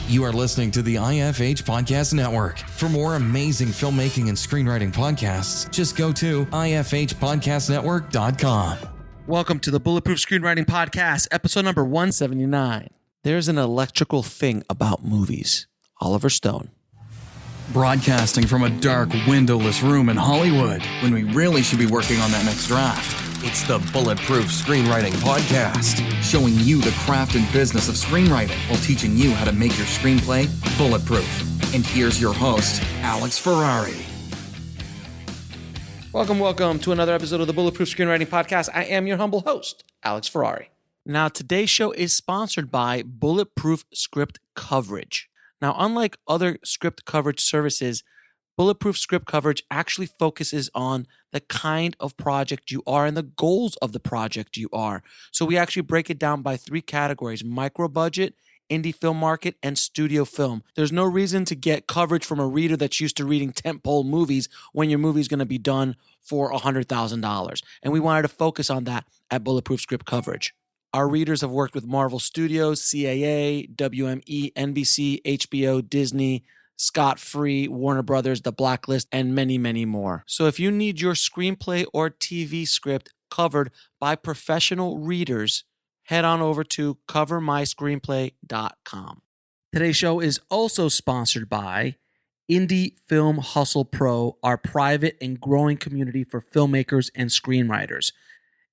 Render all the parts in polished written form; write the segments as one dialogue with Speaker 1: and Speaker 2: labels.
Speaker 1: You are listening to the IFH Podcast Network. For more amazing filmmaking and screenwriting podcasts, just go to ifhpodcastnetwork.com.
Speaker 2: Welcome to the Bulletproof Screenwriting Podcast, episode number 179. There's an electrical thing about movies. Oliver Stone.
Speaker 1: Broadcasting from a dark, windowless room in Hollywood when we really should be working on that next draft. It's the Bulletproof Screenwriting Podcast, showing you the craft and business of screenwriting while teaching you how to make your screenplay bulletproof. And here's your host, Alex Ferrari.
Speaker 2: Welcome to another episode of the Bulletproof Screenwriting Podcast. I am your humble host, Alex Ferrari. Now, today's show is sponsored by Bulletproof Script Coverage. Now, unlike other script coverage services, Bulletproof Script Coverage actually focuses on the kind of project you are and the goals of the project you are. So we actually break it down by three categories: micro budget, indie film market, and studio film. There's no reason to get coverage from a reader that's used to reading tentpole movies when your movie's going to be done for $100,000. And we wanted to focus on that at Bulletproof Script Coverage. Our readers have worked with Marvel Studios, CAA, WME, NBC, HBO, Disney, Scott Free, Warner Brothers, The Blacklist, and many, many more. So if you need your screenplay or TV script covered by professional readers, head on over to covermyscreenplay.com. Today's show is also sponsored by Indie Film Hustle Pro, our private and growing community for filmmakers and screenwriters.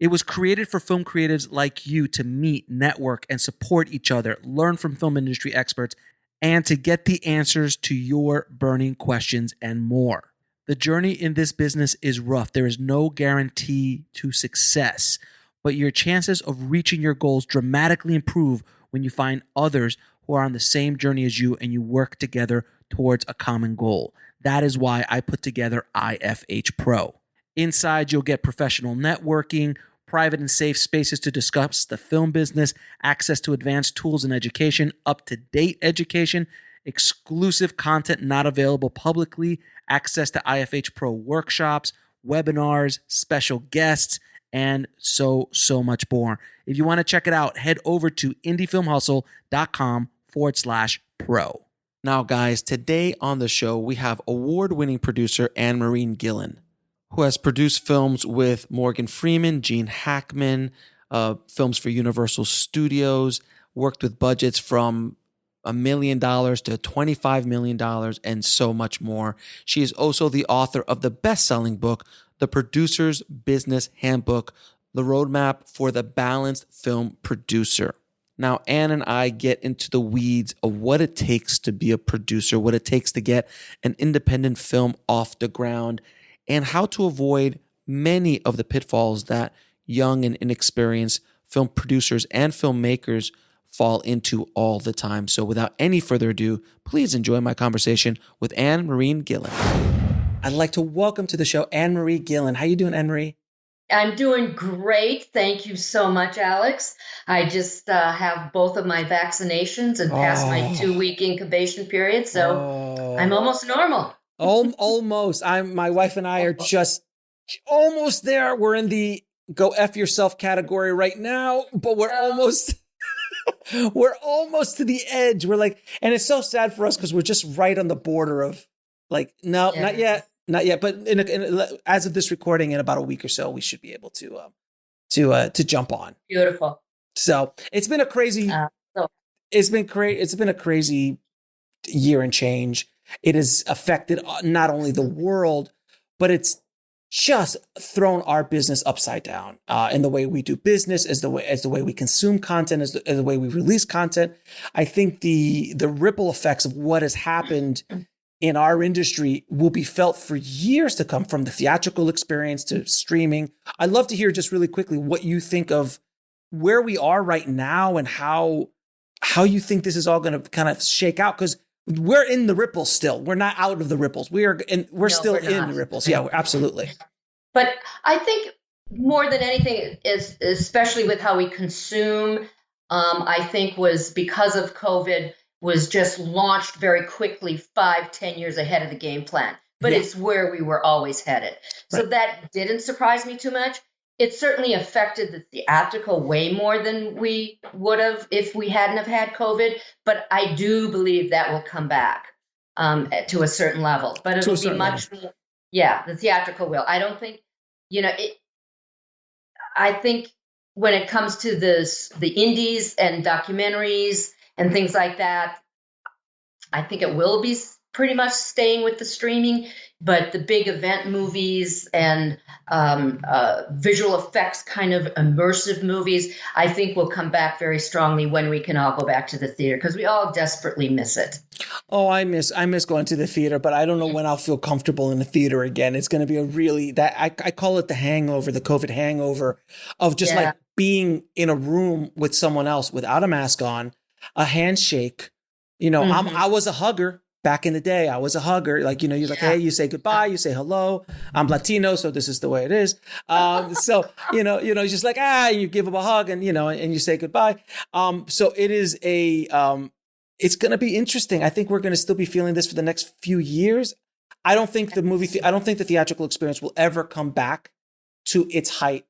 Speaker 2: It was created for film creatives like you to meet, network, and support each other, learn from film industry experts, and to get the answers to your burning questions and more. The journey in this business is rough. There is no guarantee to success, but your chances of reaching your goals dramatically improve when you find others who are on the same journey as you and you work together towards a common goal. That is why I put together IFH Pro. Inside, you'll get professional networking, private and safe spaces to discuss the film business, access to advanced tools and education, up-to-date education, exclusive content not available publicly, access to IFH Pro workshops, webinars, special guests, and so much more. If you want to check it out, head over to indiefilmhustle.com/pro. Now, guys, today on the show, we have award-winning producer Marie Gillen, who has produced films with Morgan Freeman, Gene Hackman, films for Universal Studios, worked with budgets from $1 million to $25 million, and so much more. She is also the author of the best-selling book, The Producer's Business Handbook, the roadmap for the balanced film producer. Now, Ann and I get into the weeds of what it takes to be a producer, what it takes to get an independent film off the ground, and how to avoid many of the pitfalls that young and inexperienced film producers and filmmakers fall into all the time. So without any further ado, please enjoy my conversation with Marie Gillen. I'd like to welcome to the show Marie Gillen. How you doing, Marie?
Speaker 3: I'm doing great. Thank you so much, Alex. I just have both of my vaccinations and passed my 2-week incubation period, so I'm almost normal.
Speaker 2: Almost. My wife and I are just almost there. We're in the go F yourself category right now, but we're almost to the edge. We're like, and it's so sad for us because we're just right on the border of like, no, not yet. But as of this recording, in about a week or so, we should be able to jump on.
Speaker 3: Beautiful.
Speaker 2: So it's been a crazy, it's been a crazy year and change. It has affected not only the world, but it's just thrown our business upside down in the way we do business, as the way we consume content, as the way we release content. I think the ripple effects of what has happened in our industry will be felt for years to come, from the theatrical experience to streaming. I'd love to hear just really quickly what you think of where we are right now and how you think this is all going to kind of shake out, because we're in the ripples still. We're not out of the ripples. We're still in the ripples. Yeah, absolutely.
Speaker 3: But I think more than anything is, especially with how we consume, I think was because of COVID, was just launched very quickly 5-10 years ahead of the game plan. But it's where we were always headed. So that didn't surprise me too much. it certainly affected the theatrical way more than we would have if we hadn't have had COVID. But I do believe that will come back to a certain level. But
Speaker 2: To a
Speaker 3: it'll be
Speaker 2: certain level.
Speaker 3: much more. Yeah, the theatrical will. I don't think, it. I think when it comes to the indies and documentaries and things like that, I think it will be pretty much staying with the streaming, but the big event movies and visual effects kind of immersive movies, I think will come back very strongly when we can all go back to the theater, because we all desperately miss it.
Speaker 2: Oh, I miss going to the theater, but I don't know when I'll feel comfortable in the theater again. It's going to be a really I call it the hangover, the COVID hangover of just like being in a room with someone else without a mask on, a handshake. I was a hugger back in the day. I was a hugger. Like, you're like, hey, you say goodbye, you say hello. I'm Latino, so this is the way it is. So, just like, you give them a hug and you say goodbye. So it is it's going to be interesting. I think we're going to still be feeling this for the next few years. I don't think I don't think the theatrical experience will ever come back to its height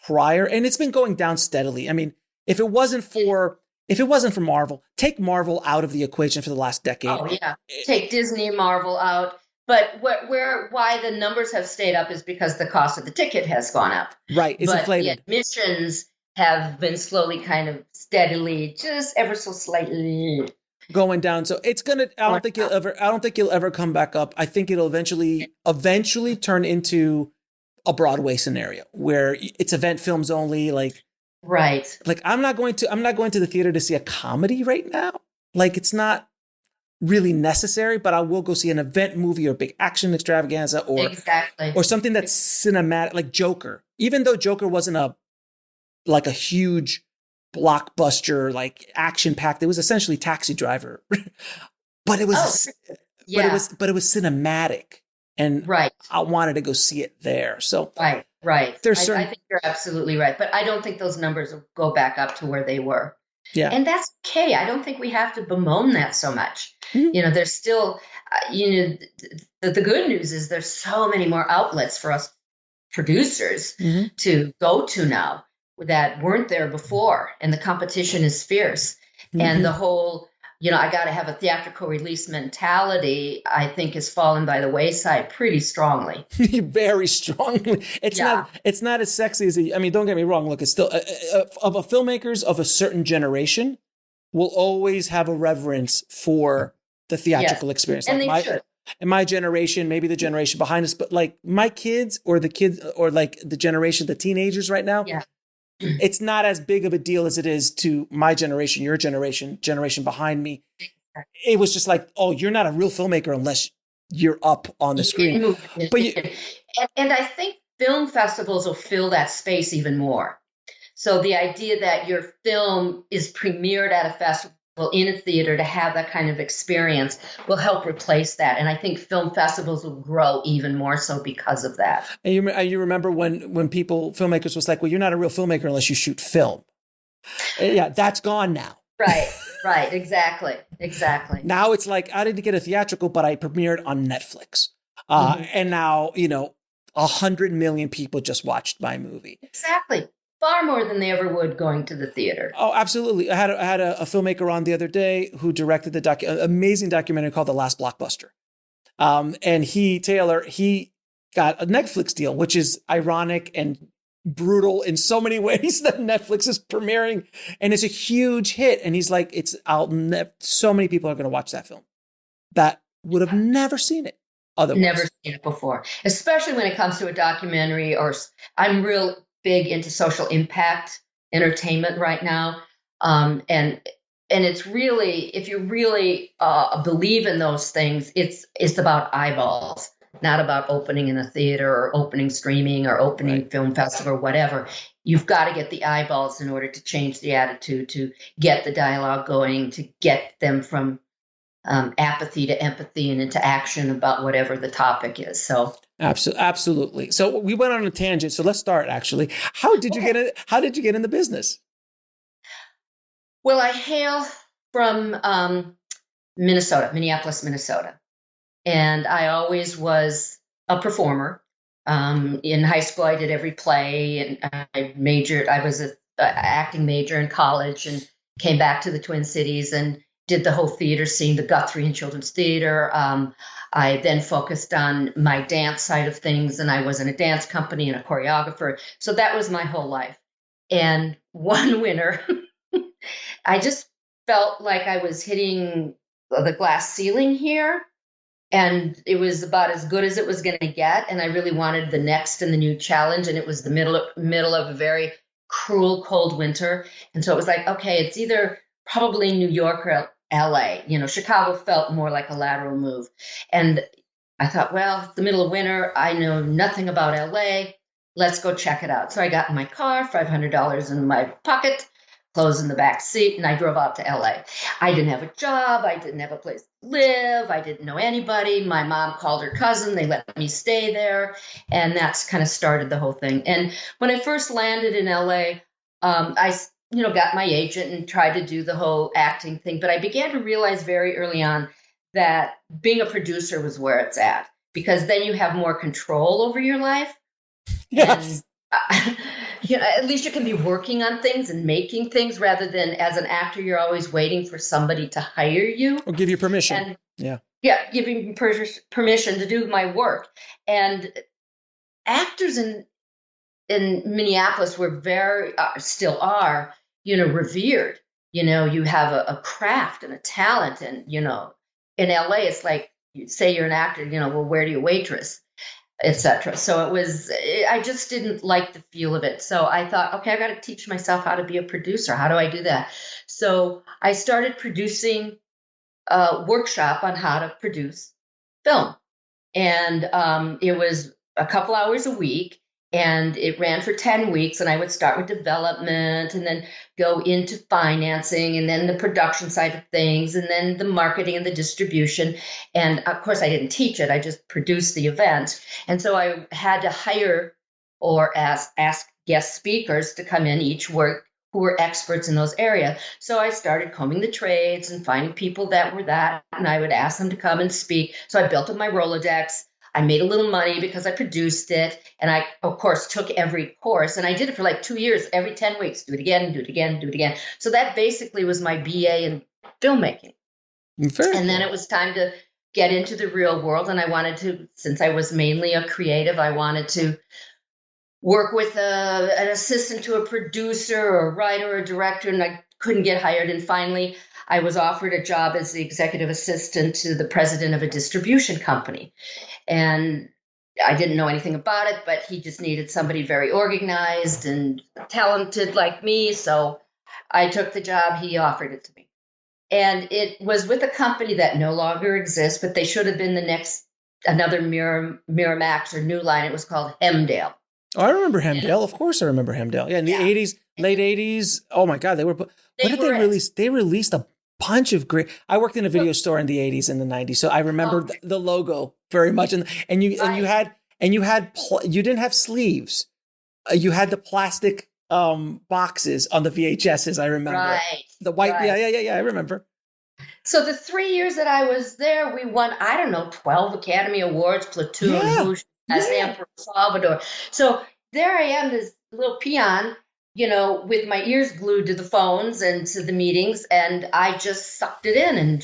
Speaker 2: prior. And it's been going down steadily. I mean, if it wasn't for Marvel, take Marvel out of the equation for the last decade.
Speaker 3: Oh yeah, take Disney and Marvel out. But why the numbers have stayed up is because the cost of the ticket has gone up.
Speaker 2: Right, it's inflated.
Speaker 3: The admissions have been slowly, kind of steadily, just ever so slightly
Speaker 2: going down. So it's gonna. I don't think you'll ever come back up. I think it'll eventually turn into a Broadway scenario where it's event films only.
Speaker 3: Right.
Speaker 2: Like I'm not going to the theater to see a comedy right now. Like it's not really necessary, but I will go see an event movie or a big action extravaganza or something that's cinematic, like Joker. Even though Joker wasn't a huge blockbuster, like action packed, it was essentially Taxi Driver. but it was but it was cinematic. And I wanted to go see it there. So
Speaker 3: right.
Speaker 2: I
Speaker 3: think you're absolutely right. But I don't think those numbers will go back up to where they were.
Speaker 2: Yeah.
Speaker 3: And that's okay. I don't think we have to bemoan that so much.
Speaker 2: Mm-hmm.
Speaker 3: There's still, the good news is there's so many more outlets for us producers to go to now that weren't there before. And the competition is fierce. And the whole, I got to have a theatrical release mentality, I think has fallen by the wayside pretty strongly.
Speaker 2: Very strongly. It's not as sexy as don't get me wrong. Look, it's still of a filmmakers of a certain generation will always have a reverence for the theatrical experience.
Speaker 3: And they should.
Speaker 2: In my generation, maybe the generation behind us, but like my kids or like the generation, the teenagers right now, it's not as big of a deal as it is to my generation, your generation behind me. It was just like, oh, you're not a real filmmaker unless you're up on the screen.
Speaker 3: And I think film festivals will fill that space even more. So the idea that your film is premiered at a festival in a theater to have that kind of experience will help replace that. And I think film festivals will grow even more so because of that.
Speaker 2: And you remember when filmmakers was like, well, you're not a real filmmaker unless you shoot film. Yeah, that's gone now.
Speaker 3: Right. Exactly.
Speaker 2: Now it's like, I didn't get a theatrical, but I premiered on Netflix. And now, 100 million people just watched my movie.
Speaker 3: Exactly. Far more than they ever would going to the theater.
Speaker 2: Oh, absolutely. I had a filmmaker on the other day who directed an amazing documentary called The Last Blockbuster. And Taylor, he got a Netflix deal, which is ironic and brutal in so many ways that Netflix is premiering, and it's a huge hit. And he's like, so many people are going to watch that film that would have never seen it otherwise.
Speaker 3: Never seen it before, especially when it comes to a documentary. Or I'm real big into social impact entertainment right now. And it's really, if you really believe in those things, it's about eyeballs, not about opening in a theater or opening streaming or opening film festival or whatever. You've got to get the eyeballs in order to change the attitude, to get the dialogue going, to get them from apathy to empathy and into action about whatever the topic is. So
Speaker 2: absolutely. So we went on a tangent. So let's start. Actually, how did you get it? How did you get in the business?
Speaker 3: Well, I hail from Minnesota, Minneapolis, Minnesota, and I always was a performer. In high school, I did every play, and I was an acting major in college, and came back to the Twin Cities and did the whole theater scene, the Guthrie and Children's Theater. I then focused on my dance side of things, and I was in a dance company and a choreographer. So that was my whole life. And one winter, I just felt like I was hitting the glass ceiling here. And it was about as good as it was going to get. And I really wanted the next and the new challenge. And it was the middle of a very cruel, cold winter. And so it was like, okay, it's either probably New York or LA. Chicago felt more like a lateral move. And I thought, well, it's the middle of winter. I know nothing about LA. Let's go check it out. So I got in my car, $500 in my pocket, clothes in the back seat, and I drove out to LA. I didn't have a job. I didn't have a place to live. I didn't know anybody. My mom called her cousin. They let me stay there. And that's kind of started the whole thing. And when I first landed in LA, I got my agent and tried to do the whole acting thing. But I began to realize very early on that being a producer was where it's at, because then you have more control over your life.
Speaker 2: Yes.
Speaker 3: And, at least you can be working on things and making things, rather than as an actor, you're always waiting for somebody to hire you.
Speaker 2: Or give you permission.
Speaker 3: And,
Speaker 2: yeah,
Speaker 3: giving permission to do my work. And actors in Minneapolis were still are, revered. You have a craft and a talent. And, in LA, it's like, you say you're an actor, well, where do you waitress? Etc. So I just didn't like the feel of it. So I thought, okay, I got to teach myself how to be a producer. How do I do that? So I started producing a workshop on how to produce film. And it was a couple hours a week, and it ran for 10 weeks. And I would start with development, and then go into financing, and then the production side of things, and then the marketing and the distribution. And of course, I didn't teach it. I just produced the event. And so I had to hire or ask guest speakers to come in each work who were experts in those areas. So I started combing the trades and finding people that were that, and I would ask them to come and speak. So I built up my Rolodex. I made a little money because I produced it. And I, of course, took every course. And I did it for like 2 years, every 10 weeks. Do it again, do it again, do it again. So that basically was my BA in filmmaking. And then it was time to get into the real world. And I wanted to, since I was mainly a creative, I wanted to work with an assistant to a producer or a writer or a director. And I couldn't get hired. And finally, I was offered a job as the executive assistant to the president of a distribution company. And I didn't know anything about it, but he just needed somebody very organized and talented like me. So I took the job. He offered it to me. And it was with a company that no longer exists, but they should have been another Miramax or New Line. It was called Hemdale.
Speaker 2: Oh, I remember Hemdale. Of course I remember Hemdale. Yeah, in the 80s, late 80s. Oh my God, what did they release? They released a bunch of great. I worked in a video store in the 80s and the 90s, so I remember the logo very much. And you didn't have sleeves. You had the plastic boxes on the VHSs. I remember the white. Right. Yeah. I remember.
Speaker 3: So the 3 years that I was there, we won 12 Academy Awards, Platoon, Bush, as Emperor Salvador. So there I am, this little peon, with my ears glued to the phones and to the meetings, and I just sucked it in, and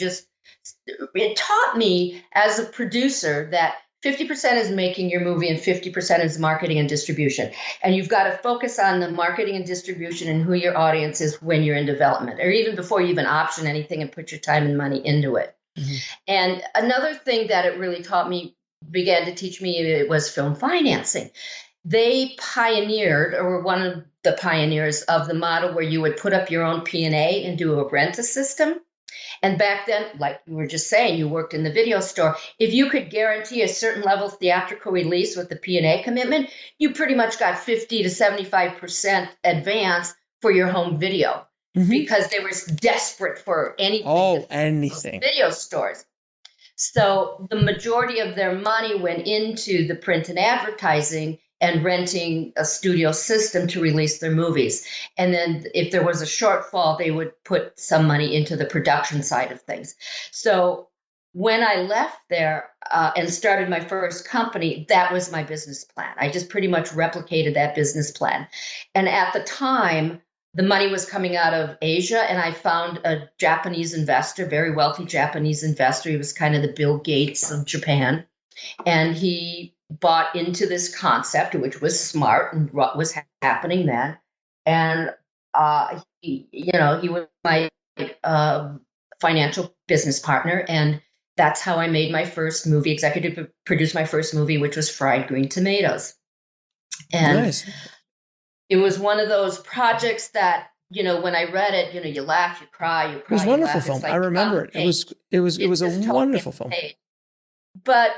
Speaker 3: it taught me as a producer that 50% is making your movie and 50% is marketing and distribution. And you've got to focus on the marketing and distribution and who your audience is when you're in development, or even before you even option anything and put your time and money into it. Mm-hmm. And another thing that it really began to teach me, it was film financing. They pioneered, or were one of the pioneers of the model where you would put up your own P&A and do a rent-a system. And back then, like you were just saying, you worked in the video store. If you could guarantee a certain level of theatrical release with the P&A commitment, you pretty much got 50 to 75% advance for your home video, because they were desperate for anything.
Speaker 2: Oh, anything.
Speaker 3: Video stores. So the majority of their money went into the print and advertising and renting a studio system to release their movies. And then if there was a shortfall, they would put some money into the production side of things. So when I left there and started my first company, that was my business plan. I just pretty much replicated that business plan. And at the time, the money was coming out of Asia, and I found a Japanese investor, very wealthy Japanese investor. He was kind of the Bill Gates of Japan. And he bought into this concept, which was smart and what was happening then. And he was my financial business partner, and that's how I made my first movie, executive produced my first movie, which was Fried Green Tomatoes. And
Speaker 2: Nice.
Speaker 3: it was one of those projects that, when I read it, you laugh, you cry,
Speaker 2: It was a wonderful film. I remember it. It was a wonderful film.
Speaker 3: But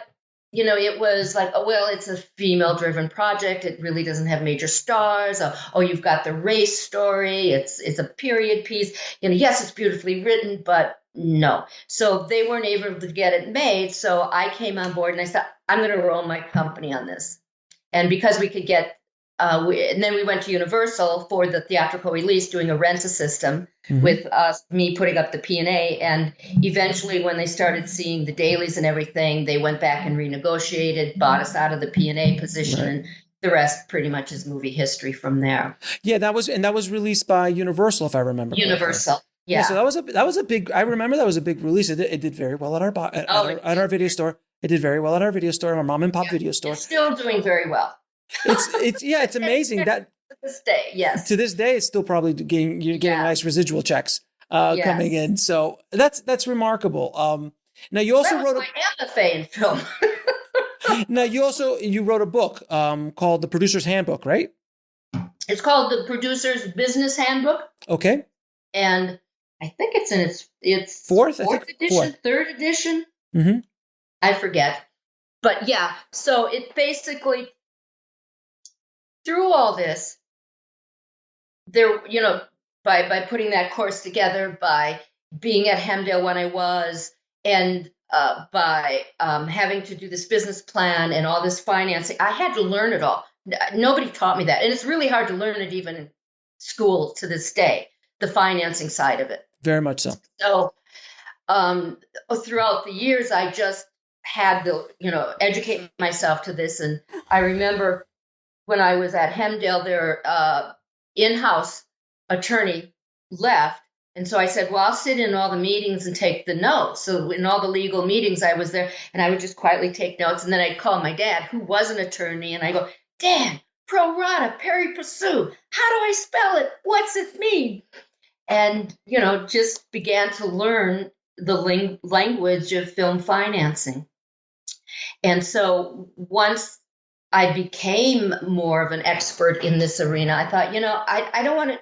Speaker 3: it was like, oh, well, it's a female-driven project. It really doesn't have major stars. Oh, you've got the race story. It's a period piece. Yes, it's beautifully written, but no. So they weren't able to get it made. So I came on board and I said, I'm going to roll my company on this. And because we could get, and then we went to Universal for the theatrical release, doing a rent a system with me putting up the P&A. And eventually, when they started seeing the dailies and everything, they went back and renegotiated, bought us out of the P&A position, and the rest pretty much is movie history from there.
Speaker 2: Yeah, that was released by Universal, if I remember.
Speaker 3: Universal.
Speaker 2: Correctly. Yeah. So that was a big. I remember that was a big release. It did very well at our video store. It did very well at our video store, our mom and pop video store.
Speaker 3: It's still doing very well.
Speaker 2: It's amazing that
Speaker 3: to this day, yes.
Speaker 2: To this day, it's still probably you're getting nice residual checks coming in. So that's remarkable. Now you also wrote
Speaker 3: my MFA in film.
Speaker 2: Now you wrote a book called The Producer's Handbook, right?
Speaker 3: It's called The Producer's Business Handbook.
Speaker 2: Okay.
Speaker 3: And I think it's in its
Speaker 2: fourth
Speaker 3: edition, third edition.
Speaker 2: Mm-hmm.
Speaker 3: I forget. But yeah, so it basically, through all this, there, by putting that course together, by being at Hemdale when I was, and by having to do this business plan and all this financing, I had to learn it all. Nobody taught me that. And it's really hard to learn it even in school to this day, the financing side of it.
Speaker 2: Very much so.
Speaker 3: So throughout the years, I just had to, educate myself to this. And I remember when I was at Hemdale, their in-house attorney left. And so I said, well, I'll sit in all the meetings and take the notes. So in all the legal meetings, I was there and I would just quietly take notes. And then I'd call my dad, who was an attorney, and I go, Dad, pro rata, peri passu, how do I spell it? What's it mean? And, just began to learn the language of film financing. And so once I became more of an expert in this arena, I thought, I don't want to,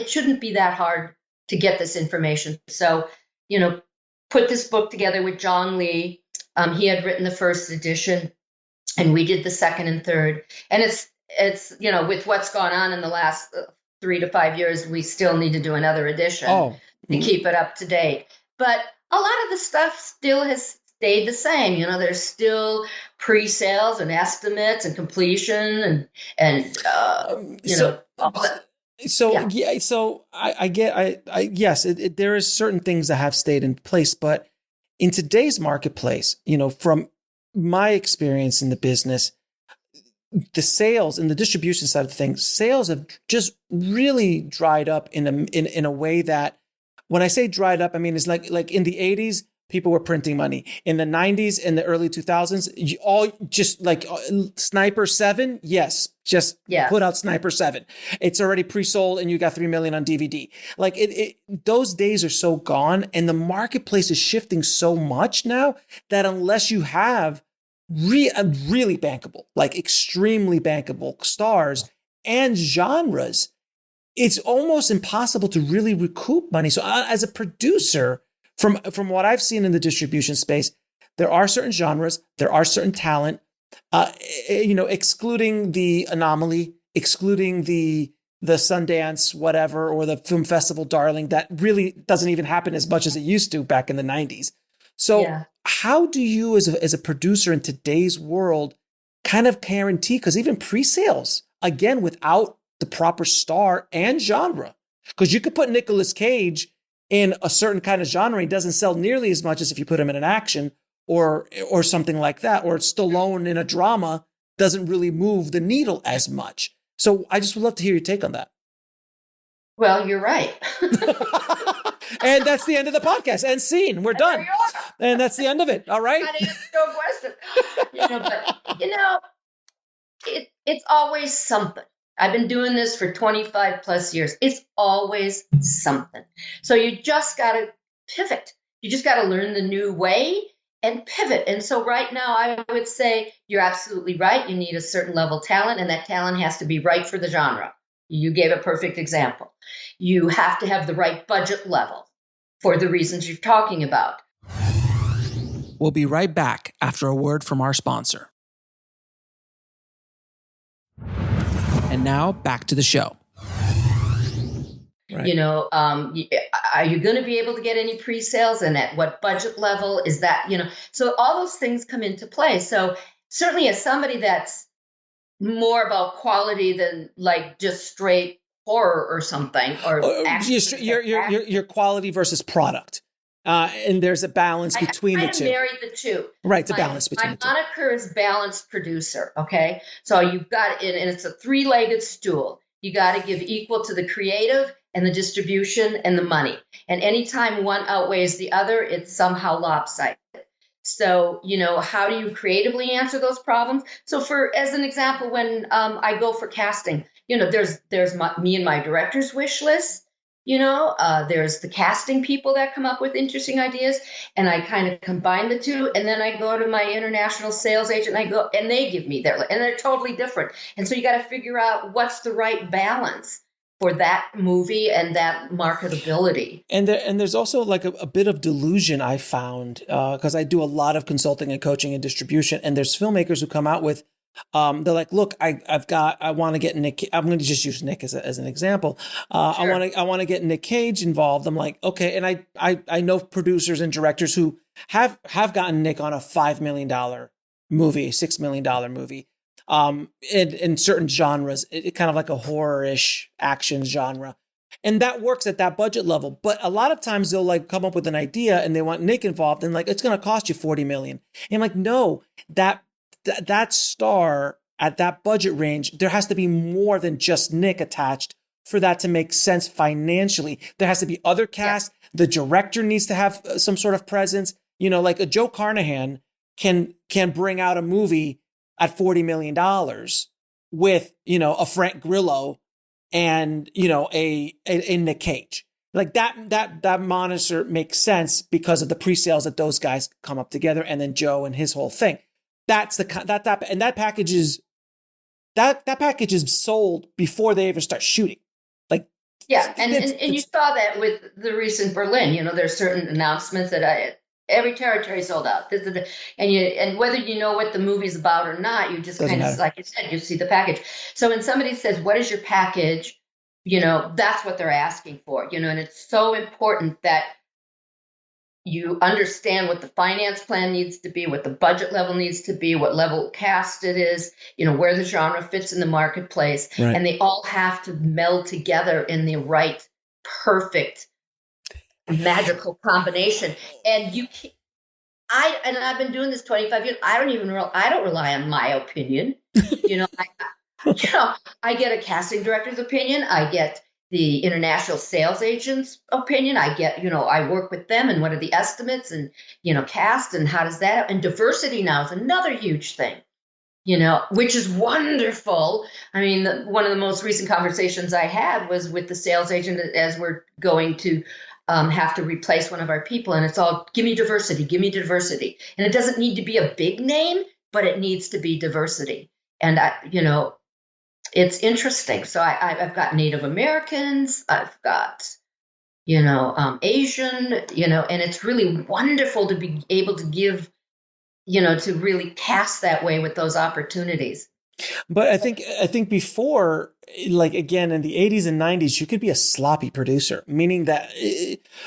Speaker 3: it shouldn't be that hard to get this information. So, put this book together with John Lee. He had written the first edition and we did the second and third. And it's, with what's gone on in the last 3 to 5 years, we still need to do another edition to keep it up to date. But a lot of the stuff still has stayed the same. There's still pre-sales and estimates and completion and
Speaker 2: So I get yes, there is certain things that have stayed in place, but in today's marketplace, from my experience in the business, the sales and the distribution side of things, sales have just really dried up in a way that, when I say dried up, I mean it's like in the 80s, people were printing money. In the 90s and the early 2000s, all just like Sniper 7. Yes. Just put out Sniper 7. It's already pre-sold and you got 3 million on DVD. Like those days are so gone, and the marketplace is shifting so much now that unless you have really bankable, like extremely bankable stars and genres, it's almost impossible to really recoup money. So as a producer, from what I've seen in the distribution space, there are certain genres, there are certain talent, excluding the Anomaly, excluding the Sundance, whatever, or the film festival darling, that really doesn't even happen as much as it used to back in the 90s. So how do you as a producer in today's world kind of guarantee, because even pre-sales, again, without the proper star and genre, because you could put Nicolas Cage in a certain kind of genre, he doesn't sell nearly as much as if you put him in an action or something like that. Or Stallone in a drama doesn't really move the needle as much. So I just would love to hear your take on that.
Speaker 3: Well, you're right.
Speaker 2: And that's the end of the podcast. End scene. We're done. And that's the end of it. All right.
Speaker 3: That answers no question. It's always something. I've been doing this for 25 plus years. It's always something. So you just got to pivot. You just got to learn the new way and pivot. And so right now, I would say you're absolutely right. You need a certain level of talent, and that talent has to be right for the genre. You gave a perfect example. You have to have the right budget level for the reasons you're talking about.
Speaker 2: We'll be right back after a word from our sponsor. And now back to the show. Right.
Speaker 3: Are you going to be able to get any pre-sales, and at what budget level is that? So all those things come into play. So certainly as somebody that's more about quality than like just straight horror or something, or
Speaker 2: your quality versus product. And there's a balance between the two.
Speaker 3: I married the two.
Speaker 2: Right, it's a balance between the two.
Speaker 3: My moniker is balanced producer, okay? So you've got, and it's a three-legged stool. You got to give equal to the creative and the distribution and the money. And anytime one outweighs the other, it's somehow lopsided. So, how do you creatively answer those problems? So as an example, when I go for casting, there's me and my director's wish list. There's the casting people that come up with interesting ideas, and I kind of combine the two. And then I go to my international sales agent, and they give me and they're totally different. And so you got to figure out what's the right balance for that movie and that marketability.
Speaker 2: And there's also like a bit of delusion I found, because I do a lot of consulting and coaching and distribution. And there's filmmakers who come out with, they're like, look, I want to get Nick. I'm going to just use Nick as an example. Sure. I want to get Nick Cage involved. I'm like, okay. And I know producers and directors who have gotten Nick on a $5 million movie, $6 million movie. In certain genres, it kind of like a horror-ish action genre. And that works at that budget level. But a lot of times they'll like come up with an idea and they want Nick involved, and like, it's going to cost you $40 million. And I'm like, no, that star at that budget range, there has to be more than just Nick attached for that to make sense financially. There has to be other cast. Yeah. The director needs to have some sort of presence. Like a Joe Carnahan can bring out a movie at $40 million with, a Frank Grillo and, a Nick Cage. Like that monitor makes sense because of the pre-sales that those guys come up together, and then Joe and his whole thing. That's that package is sold before they ever start shooting. Like,
Speaker 3: yeah. And you saw that with the recent Berlin, there's certain announcements that every territory sold out. And whether you know what the movie's about or not, you just kind of, like you said, you see the package. So when somebody says, what is your package? That's what they're asking for, and it's so important that you understand what the finance plan needs to be, what the budget level needs to be, what level cast it is, where the genre fits in the marketplace. Right. And they all have to meld together in the right, perfect, magical combination. And I've been doing this 25 years. I don't rely on my opinion. I get a casting director's opinion. I get the international sales agent's opinion. I get, I work with them, and what are the estimates, and, cast, and how does that, and diversity now is another huge thing, which is wonderful. I mean, one of the most recent conversations I had was with the sales agent as we're going to have to replace one of our people. And it's all, give me diversity. And it doesn't need to be a big name, but it needs to be diversity. And, it's interesting. So I've got Native Americans, I've got, Asian, and it's really wonderful to be able to give, to really cast that way with those opportunities.
Speaker 2: But I think before, like, again, in the 80s and 90s, you could be a sloppy producer, meaning that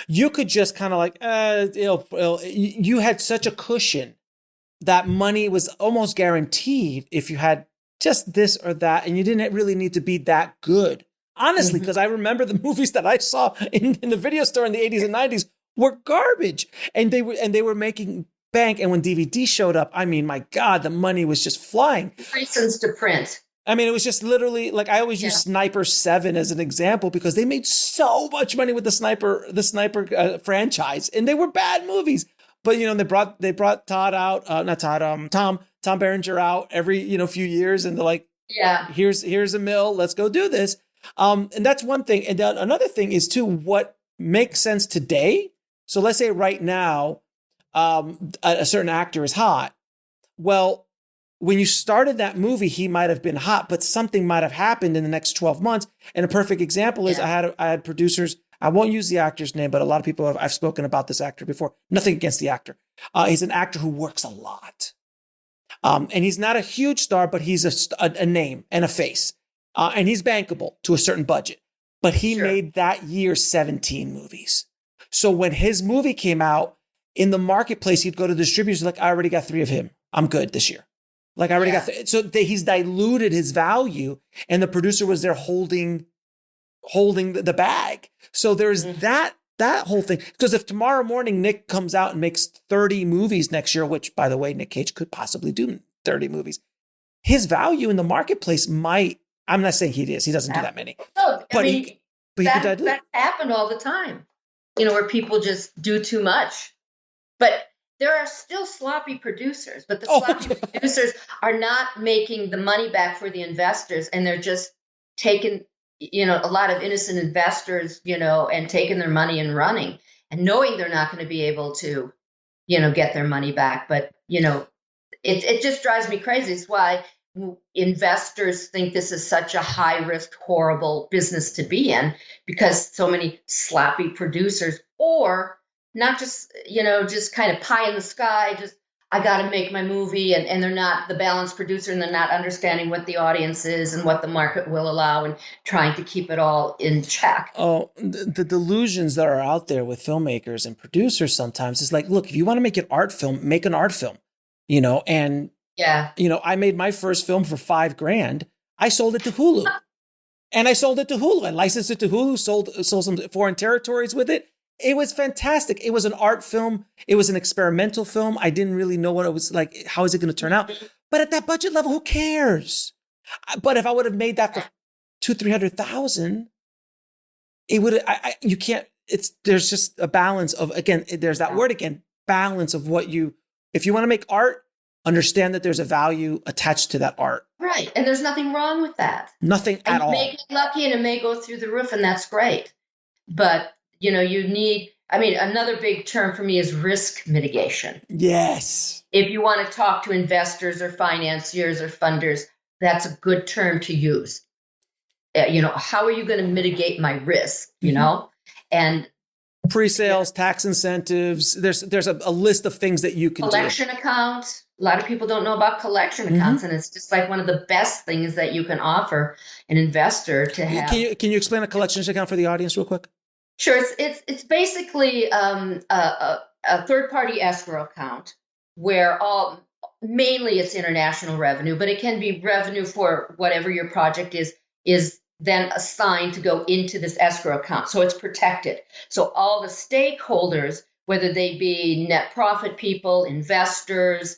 Speaker 2: you could just kind of like, you had such a cushion that money was almost guaranteed if you had just this or that, and you didn't really need to be that good
Speaker 4: honestly, because I remember the movies that I saw in the video store in the 80s and 90s were garbage, and they were making bank. And when DVD showed up, I mean, my God, the money was just flying.
Speaker 3: License to print.
Speaker 4: I mean, it was just literally like, I always use Sniper 7 as an example because they made so much money with the Sniper franchise, and they were bad movies. But they brought Tom Berenger out every few years, and they're like, here's $1 million, let's go do this. And that's one thing. And then another thing is too, what makes sense today. So let's say right now, a certain actor is hot. Well, when you started that movie, he might have been hot, but something might have happened in the next 12 months. And a perfect example is I had producers. I won't use the actor's name, but a lot of people I've spoken about this actor before. Nothing against the actor. He's an actor who works a lot. And he's not a huge star, but he's a name and a face. And he's bankable to a certain budget. But he made that year 17 movies. So when his movie came out in the marketplace, he'd go to distributors like, I already got 3 of him. I'm good this year. Like I already got, he's diluted his value, and the producer was there holding the bag. So there's that whole thing. Because if tomorrow morning Nick comes out and makes 30 movies next year, which by the way, Nick Cage could possibly do 30 movies, his value in the marketplace might, I'm not saying he doesn't do that many.
Speaker 3: No,
Speaker 4: but
Speaker 3: he
Speaker 4: could dilute.
Speaker 3: That happened all the time, where people just do too much. But there are still sloppy producers, but the sloppy producers are not making the money back for the investors, and they're just taking, a lot of innocent investors, and taking their money and running, and knowing they're not going to be able to, get their money back. But, it just drives me crazy. It's why investors think this is such a high risk, horrible business to be in, because so many sloppy producers, or not just, just kind of pie in the sky, just, I got to make my movie, and they're not the balanced producer, and they're not understanding what the audience is and what the market will allow, and trying to keep it all in check.
Speaker 4: Oh, the delusions that are out there with filmmakers and producers sometimes is like, look, if you want to make an art film, make an art film, and I made my first film for $5,000. I sold it to Hulu. I licensed it to Hulu, sold some foreign territories with it. It was fantastic. It was an art film. It was an experimental film. I didn't really know what it was like. How is it going to turn out? But at that budget level, who cares? But if I would have made that for $200,000-$300,000, it would. You can't. There's just a balance of, again. There's that word again. Balance of what you. If you want to make art, understand that there's a value attached to that art.
Speaker 3: Right, and there's nothing wrong with that.
Speaker 4: Nothing at all.
Speaker 3: You may get lucky, and it may go through the roof, and that's great. But you need, another big term for me is risk mitigation.
Speaker 4: Yes.
Speaker 3: If you want to talk to investors or financiers or funders, that's a good term to use. How are you going to mitigate my risk, And
Speaker 4: pre-sales, tax incentives, there's a list of things that you can
Speaker 3: collection account. A lot of people don't know about collection accounts, and it's just like one of the best things that you can offer an investor to have.
Speaker 4: Can you explain a collections account for the audience real quick?
Speaker 3: Sure. It's basically a third-party escrow account where mainly it's international revenue, but it can be revenue for whatever your project is then assigned to go into this escrow account. So it's protected. So all the stakeholders, whether they be net profit people, investors,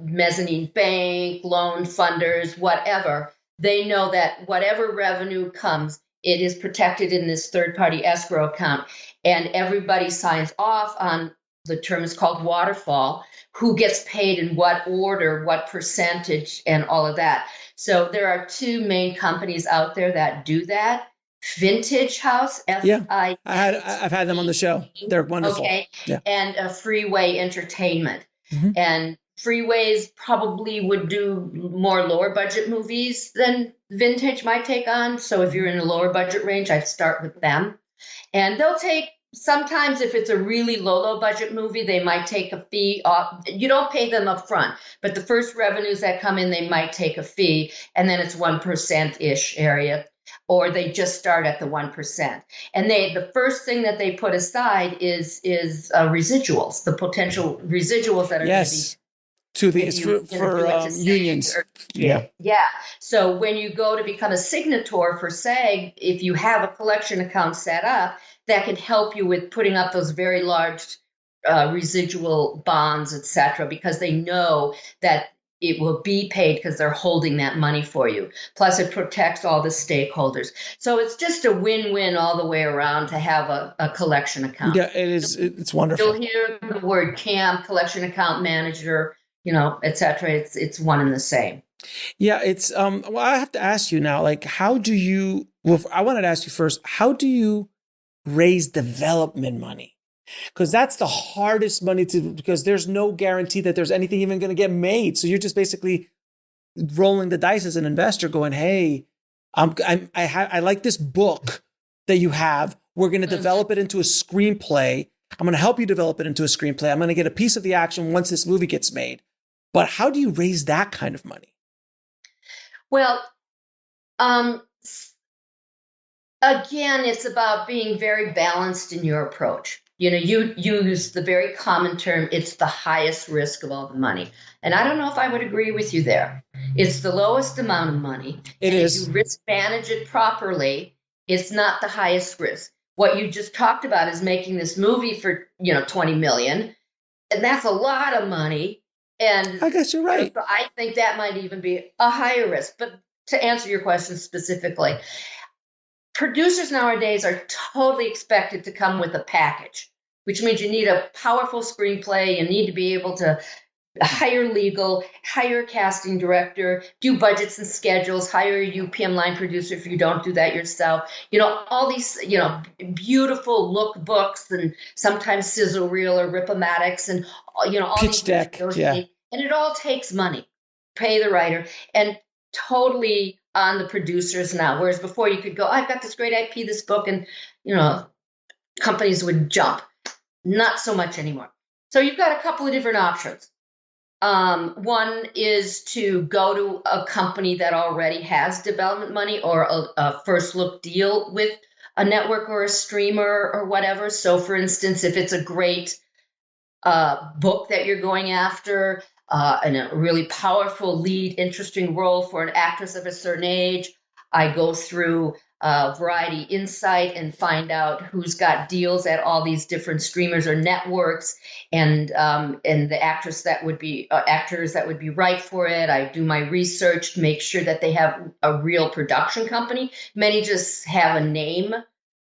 Speaker 3: mezzanine bank, loan funders, whatever, they know that whatever revenue comes, it is protected in this third-party escrow account, and everybody signs off on the term is called waterfall, who gets paid in what order, what percentage, and all of that. So there are 2 main companies out there that do that. Vintage House, F-I.
Speaker 4: I've had them on the show. They're wonderful.
Speaker 3: Okay, and Freeway Entertainment. And Freeways probably would do more lower budget movies than Vintage might take on. So if you're in a lower budget range, I'd start with them. And they'll take, sometimes if it's a really low budget movie, they might take a fee off. You don't pay them up front, but the first revenues that come in, they might take a fee, and then it's 1%-ish area, or they just start at the 1%. And the first thing that they put aside is residuals, the potential residuals that are going to be
Speaker 4: to the unions. Yeah.
Speaker 3: So when you go to become a signator for SAG, if you have a collection account set up, that can help you with putting up those very large residual bonds, et cetera, because they know that it will be paid because they're holding that money for you. Plus, it protects all the stakeholders. So it's just a win-win all the way around to have a collection account.
Speaker 4: Yeah, it is. It's wonderful.
Speaker 3: You'll hear the word CAM, collection account manager, et cetera. It's one and the same.
Speaker 4: Yeah, it's well, I have to ask you now, like, how do you, well, I wanted to ask you first, how do you raise development money? Because that's the hardest money because there's no guarantee that there's anything even going to get made. So you're just basically rolling the dice as an investor going, hey, I like this book that you have. We're going to develop it into a screenplay. I'm going to help you develop it into a screenplay. I'm going to get a piece of the action once this movie gets made. But how do you raise that kind of money?
Speaker 3: Well, again, it's about being very balanced in your approach. You use the very common term, it's the highest risk of all the money. And I don't know if I would agree with you there. It's the lowest amount of money.
Speaker 4: It is.
Speaker 3: If you risk manage it properly, it's not the highest risk. What you just talked about is making this movie for, $20 million. And that's a lot of money. And
Speaker 4: I guess you're right.
Speaker 3: I think that might even be a higher risk. But to answer your question specifically, producers nowadays are totally expected to come with a package, which means you need a powerful screenplay. You need to be able to hire legal, hire a casting director, do budgets and schedules, hire a UPM line producer if you don't do that yourself. All these, beautiful lookbooks and sometimes sizzle reel or rip-o-matics and, all
Speaker 4: pitch
Speaker 3: these
Speaker 4: deck. Yeah.
Speaker 3: And it all takes money. Pay the writer. And totally on the producers now. Whereas before you could go, I've got this great IP, this book, and, companies would jump. Not so much anymore. So you've got a couple of different options. One is to go to a company that already has development money or a first look deal with a network or a streamer or whatever. So for instance, if it's a great book that you're going after, and a really powerful lead, interesting role for an actress of a certain age, I go through Variety Insight and find out who's got deals at all these different streamers or networks, and the actors that would be right for it. I do my research to make sure that they have a real production company. Many just have a name,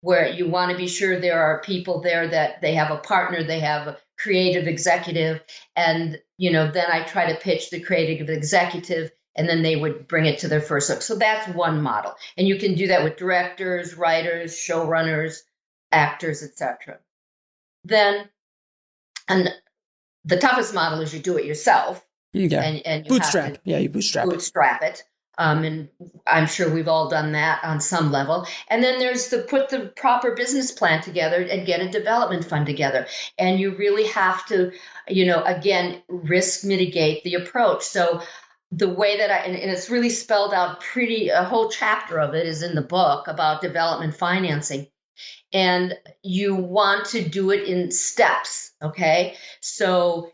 Speaker 3: where you want to be sure there are people there that they have a partner, they have a creative executive, and then I try to pitch the creative executive, and then they would bring it to their first look. So that's one model. And you can do that with directors, writers, showrunners, actors, etc. Then, and the toughest model is you do it yourself.
Speaker 4: Yeah.
Speaker 3: And you
Speaker 4: bootstrap. You bootstrap
Speaker 3: it. And I'm sure we've all done that on some level. And then there's put the proper business plan together and get a development fund together. And you really have to, again, risk mitigate the approach. So the way that and it's really spelled out a whole chapter of it is in the book about development financing. And you want to do it in steps. Okay. So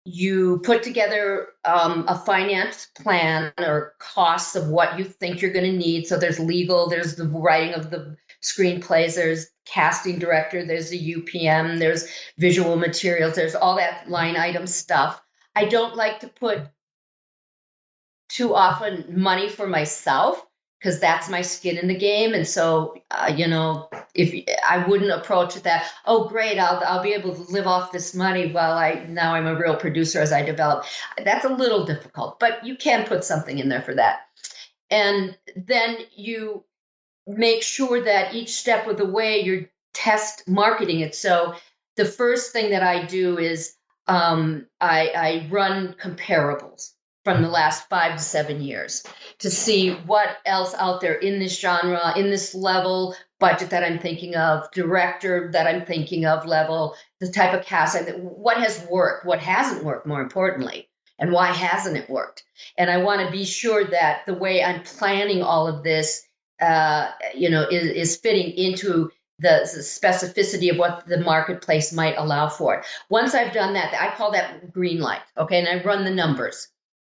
Speaker 3: you put together a finance plan or costs of what you think you're going to need. So there's legal, there's the writing of the screenplays, there's casting director, there's the UPM, there's visual materials, there's all that line item stuff. I don't like to put too often money for myself, because that's my skin in the game. And so, if I wouldn't approach it that, oh, great, I'll be able to live off this money while now I'm a real producer as I develop. That's a little difficult, but you can put something in there for that. And then you make sure that each step of the way you're test marketing it. So the first thing that I do is I run comparables from the last 5 to 7 years to see what else out there in this genre, in this level, budget that I'm thinking of, director that I'm thinking of level, the type of cast, what has worked, what hasn't worked, more importantly, and why hasn't it worked? And I want to be sure that the way I'm planning all of this, is fitting into the specificity of what the marketplace might allow for. Once I've done that, I call that green light. Okay. And I run the numbers,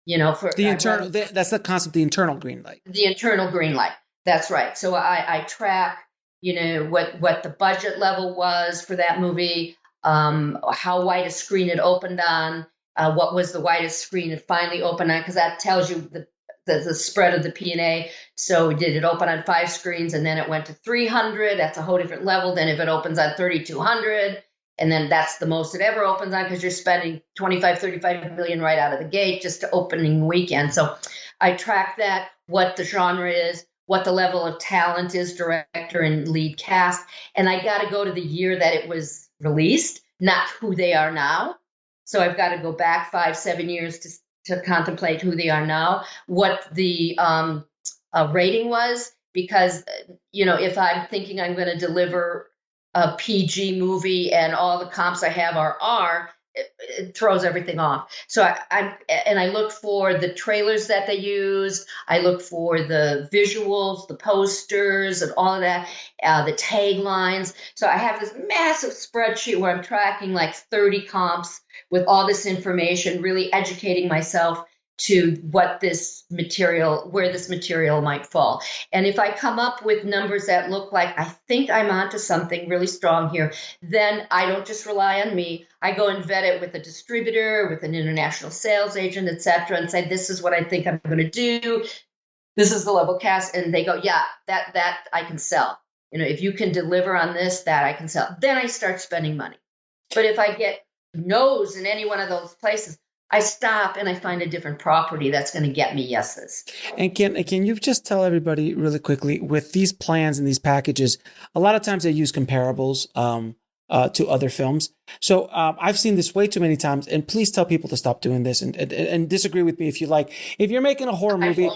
Speaker 3: for
Speaker 4: the internal, that's the concept, the internal green light.
Speaker 3: The internal green light. That's right. So I track, what the budget level was for that movie, how wide a screen it opened on, what was the widest screen it finally opened on, because that tells you the spread of the P&A. So did it open on 5 screens and then it went to 300? That's a whole different level than if it opens on 3,200. And then that's the most it ever opens on, because you're spending 25, 35 million right out of the gate just to opening weekend. So I track that, what the genre is, what the level of talent is, director and lead cast. And I got to go to the year that it was released, not who they are now. So I've got to go back 5, 7 years to contemplate who they are now, what the rating was, because, if I'm thinking I'm going to deliver a PG movie and all the comps I have are R, it throws everything off. So I look for the trailers that they use. I look for the visuals, the posters, and all of that, the taglines. So I have this massive spreadsheet where I'm tracking like 30 comps with all this information, really educating myself to where this material might fall. And if I come up with numbers that look like I think I'm onto something really strong here, then I don't just rely on me. I go and vet it with a distributor, with an international sales agent, et cetera, and say, this is what I think I'm going to do. This is the level cast. And they go, yeah, that I can sell. If you can deliver on this, that I can sell. Then I start spending money. But if I get no's in any one of those places, I stop and I find a different property that's going to get me yeses.
Speaker 4: And can you just tell everybody really quickly, with these plans and these packages, a lot of times they use comparables to other films. So I've seen this way too many times, and please tell people to stop doing this and disagree with me if you like. If you're making a horror movie,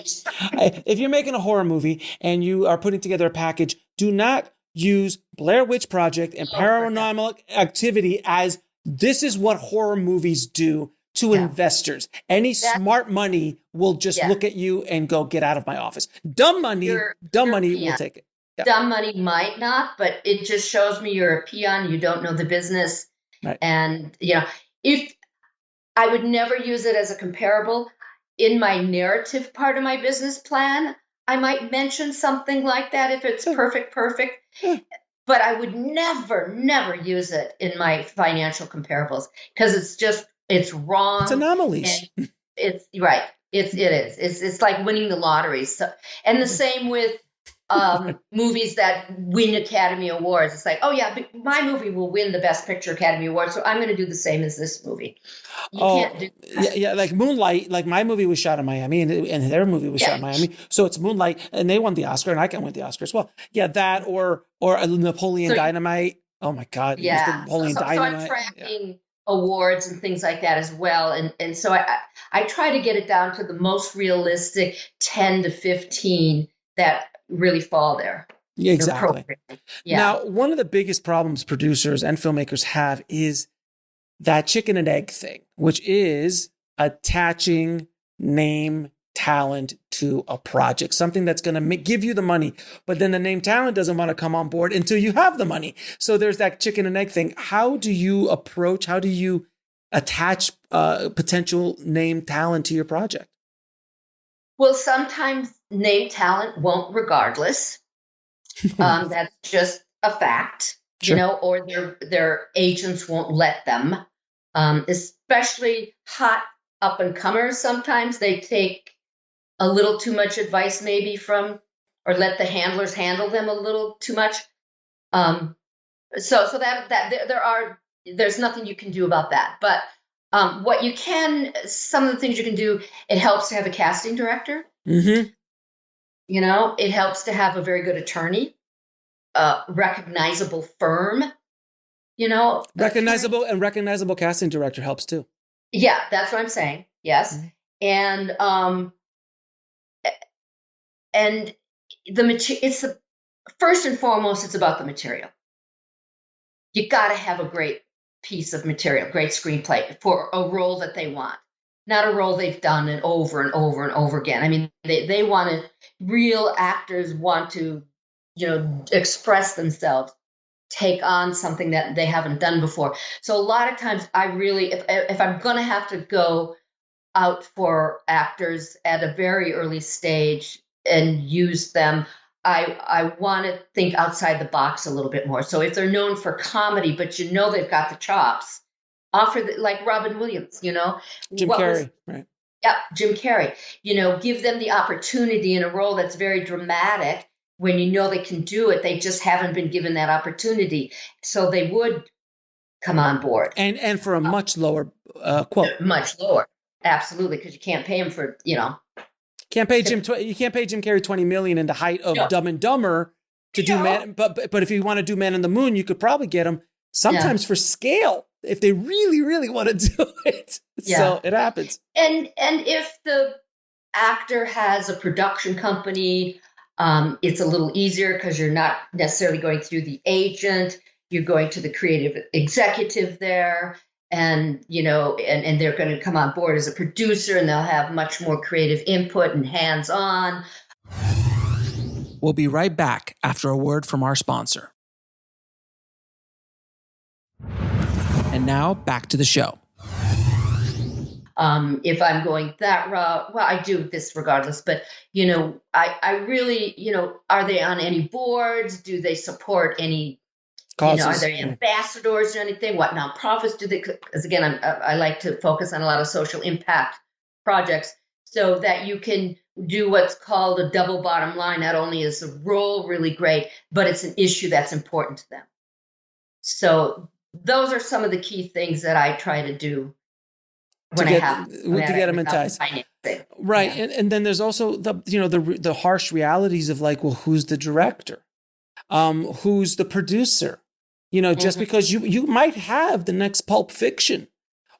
Speaker 4: and you are putting together a package, do not use Blair Witch Project and Paranormal Activity as this is what horror movies do to investors. Any smart money will just look at you and go, get out of my office. Dumb money will take it. Yeah.
Speaker 3: Dumb money might not, but it just shows me you're a peon. You don't know the business. Right. And, if I would never use it as a comparable in my narrative part of my business plan, I might mention something like that if it's perfect. Yeah. But I would never use it in my financial comparables, because it's wrong.
Speaker 4: It's anomalies.
Speaker 3: It's right. It is. It's like winning the lottery. So, and the same with movies that win Academy Awards. It's like, oh yeah, my movie will win the Best Picture Academy Award, so I'm going to do the same as this movie. You can't do that.
Speaker 4: Yeah, like Moonlight. Like my movie was shot in Miami, and their movie was shot in Miami. So it's Moonlight, and they won the Oscar, and I can win the Oscar as well. Yeah, that or Napoleon Dynamite. Oh my God!
Speaker 3: Yeah,
Speaker 4: Napoleon Dynamite.
Speaker 3: So I'm tracking awards and things like that as well, and so I try to get it down to the most realistic 10 to 15 that really fall there.
Speaker 4: Yeah, exactly. Yeah. Now, one of the biggest problems producers and filmmakers have is that chicken and egg thing, which is attaching name talent to a project, something that's going to give you the money, but then the name talent doesn't want to come on board until you have the money. So there's that chicken and egg thing. How do you attach potential name talent to your project?
Speaker 3: Well, sometimes name talent won't regardless. That's just a fact,
Speaker 4: sure.
Speaker 3: Or their agents won't let them, especially hot up and comers. Sometimes they take a little too much advice maybe or let the handlers handle them a little too much. So there's nothing you can do about that. But some of the things you can do, it helps to have a casting director.
Speaker 4: Mm-hmm.
Speaker 3: It helps to have a very good attorney, recognizable firm,
Speaker 4: recognizable casting director helps too.
Speaker 3: Yeah, that's what I'm saying. Yes. Mm-hmm. And the material, first and foremost, it's about the material. You got to have a great piece of material, great screenplay for a role that they want, not a role they've done it over and over and over again. I mean, they want to, real actors want to, express themselves. take on something that they haven't done before. So a lot of times I really, if I'm going to have to go out for actors at a very early stage and use them, I want to think outside the box a little bit more. So if they're known for comedy, but you know they've got the chops, offer like Robin Williams,
Speaker 4: Jim Carrey, right?
Speaker 3: Yeah, Jim Carrey. Give them the opportunity in a role that's very dramatic. When you know they can do it, they just haven't been given that opportunity. So they would come on board.
Speaker 4: And for a much lower quote.
Speaker 3: Much lower. Absolutely, because you can't pay him for,
Speaker 4: you can't pay Jim Carrey $20 million in the height of Dumb and Dumber to do Man. But if you want to do Man on the Moon, you could probably get him sometimes for scale if they really, really want to do it. Yeah. So it happens.
Speaker 3: And if the actor has a production company, it's a little easier because you're not necessarily going through the agent. You're going to the creative executive there. And, and they're going to come on board as a producer, and they'll have much more creative input and hands-on.
Speaker 2: We'll be right back after a word from our sponsor. And now back to the show.
Speaker 3: If I'm going that route, well, I do this regardless, but, I really, are they on any boards? Do they support any causes? Are there ambassadors or anything? What nonprofits do they? Because again, I like to focus on a lot of social impact projects so that you can do what's called a double bottom line. Not only is the role really great, but it's an issue that's important to them. So those are some of the key things that I try to do when I have to
Speaker 4: get them enticed. Right. Yeah. And then there's also the harsh realities of like, well, who's the director? Who's the producer? Just because you might have the next Pulp Fiction,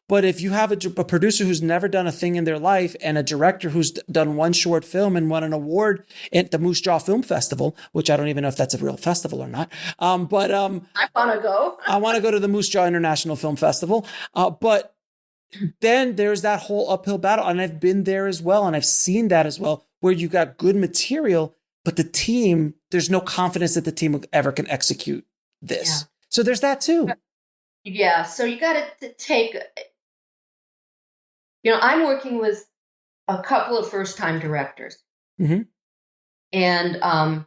Speaker 4: but if you have a producer who's never done a thing in their life and a director who's done one short film and won an award at the Moose Jaw Film Festival, which I don't even know if that's a real festival or not. I want
Speaker 3: to go.
Speaker 4: I want to go to the Moose Jaw International Film Festival. But then there's that whole uphill battle. And I've been there as well. And I've seen that as well, where you got good material, but the team, there's no confidence that the team ever can execute this. Yeah. So there's that too.
Speaker 3: Yeah. So you got to take, I'm working with a couple of first-time directors.
Speaker 4: Mm-hmm.
Speaker 3: And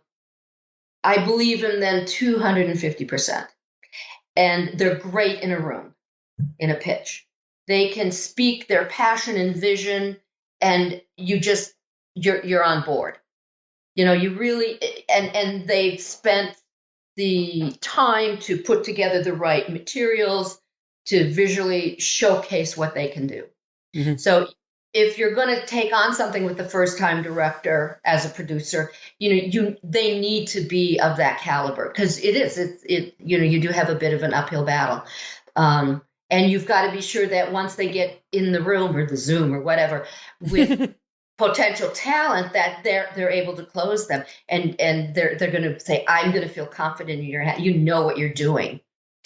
Speaker 3: I believe in them 250%. And they're great in a room, in a pitch. They can speak their passion and vision, and you're on board. You really, and they've spent the time to put together the right materials to visually showcase what they can do.
Speaker 4: Mm-hmm.
Speaker 3: So if you're going to take on something with the first-time director as a producer, they need to be of that caliber, because you do have a bit of an uphill battle. And you've got to be sure that once they get in the room or the Zoom or whatever with potential talent, that they're able to close them, and they're going to say, I'm going to feel confident in your head. What you're doing,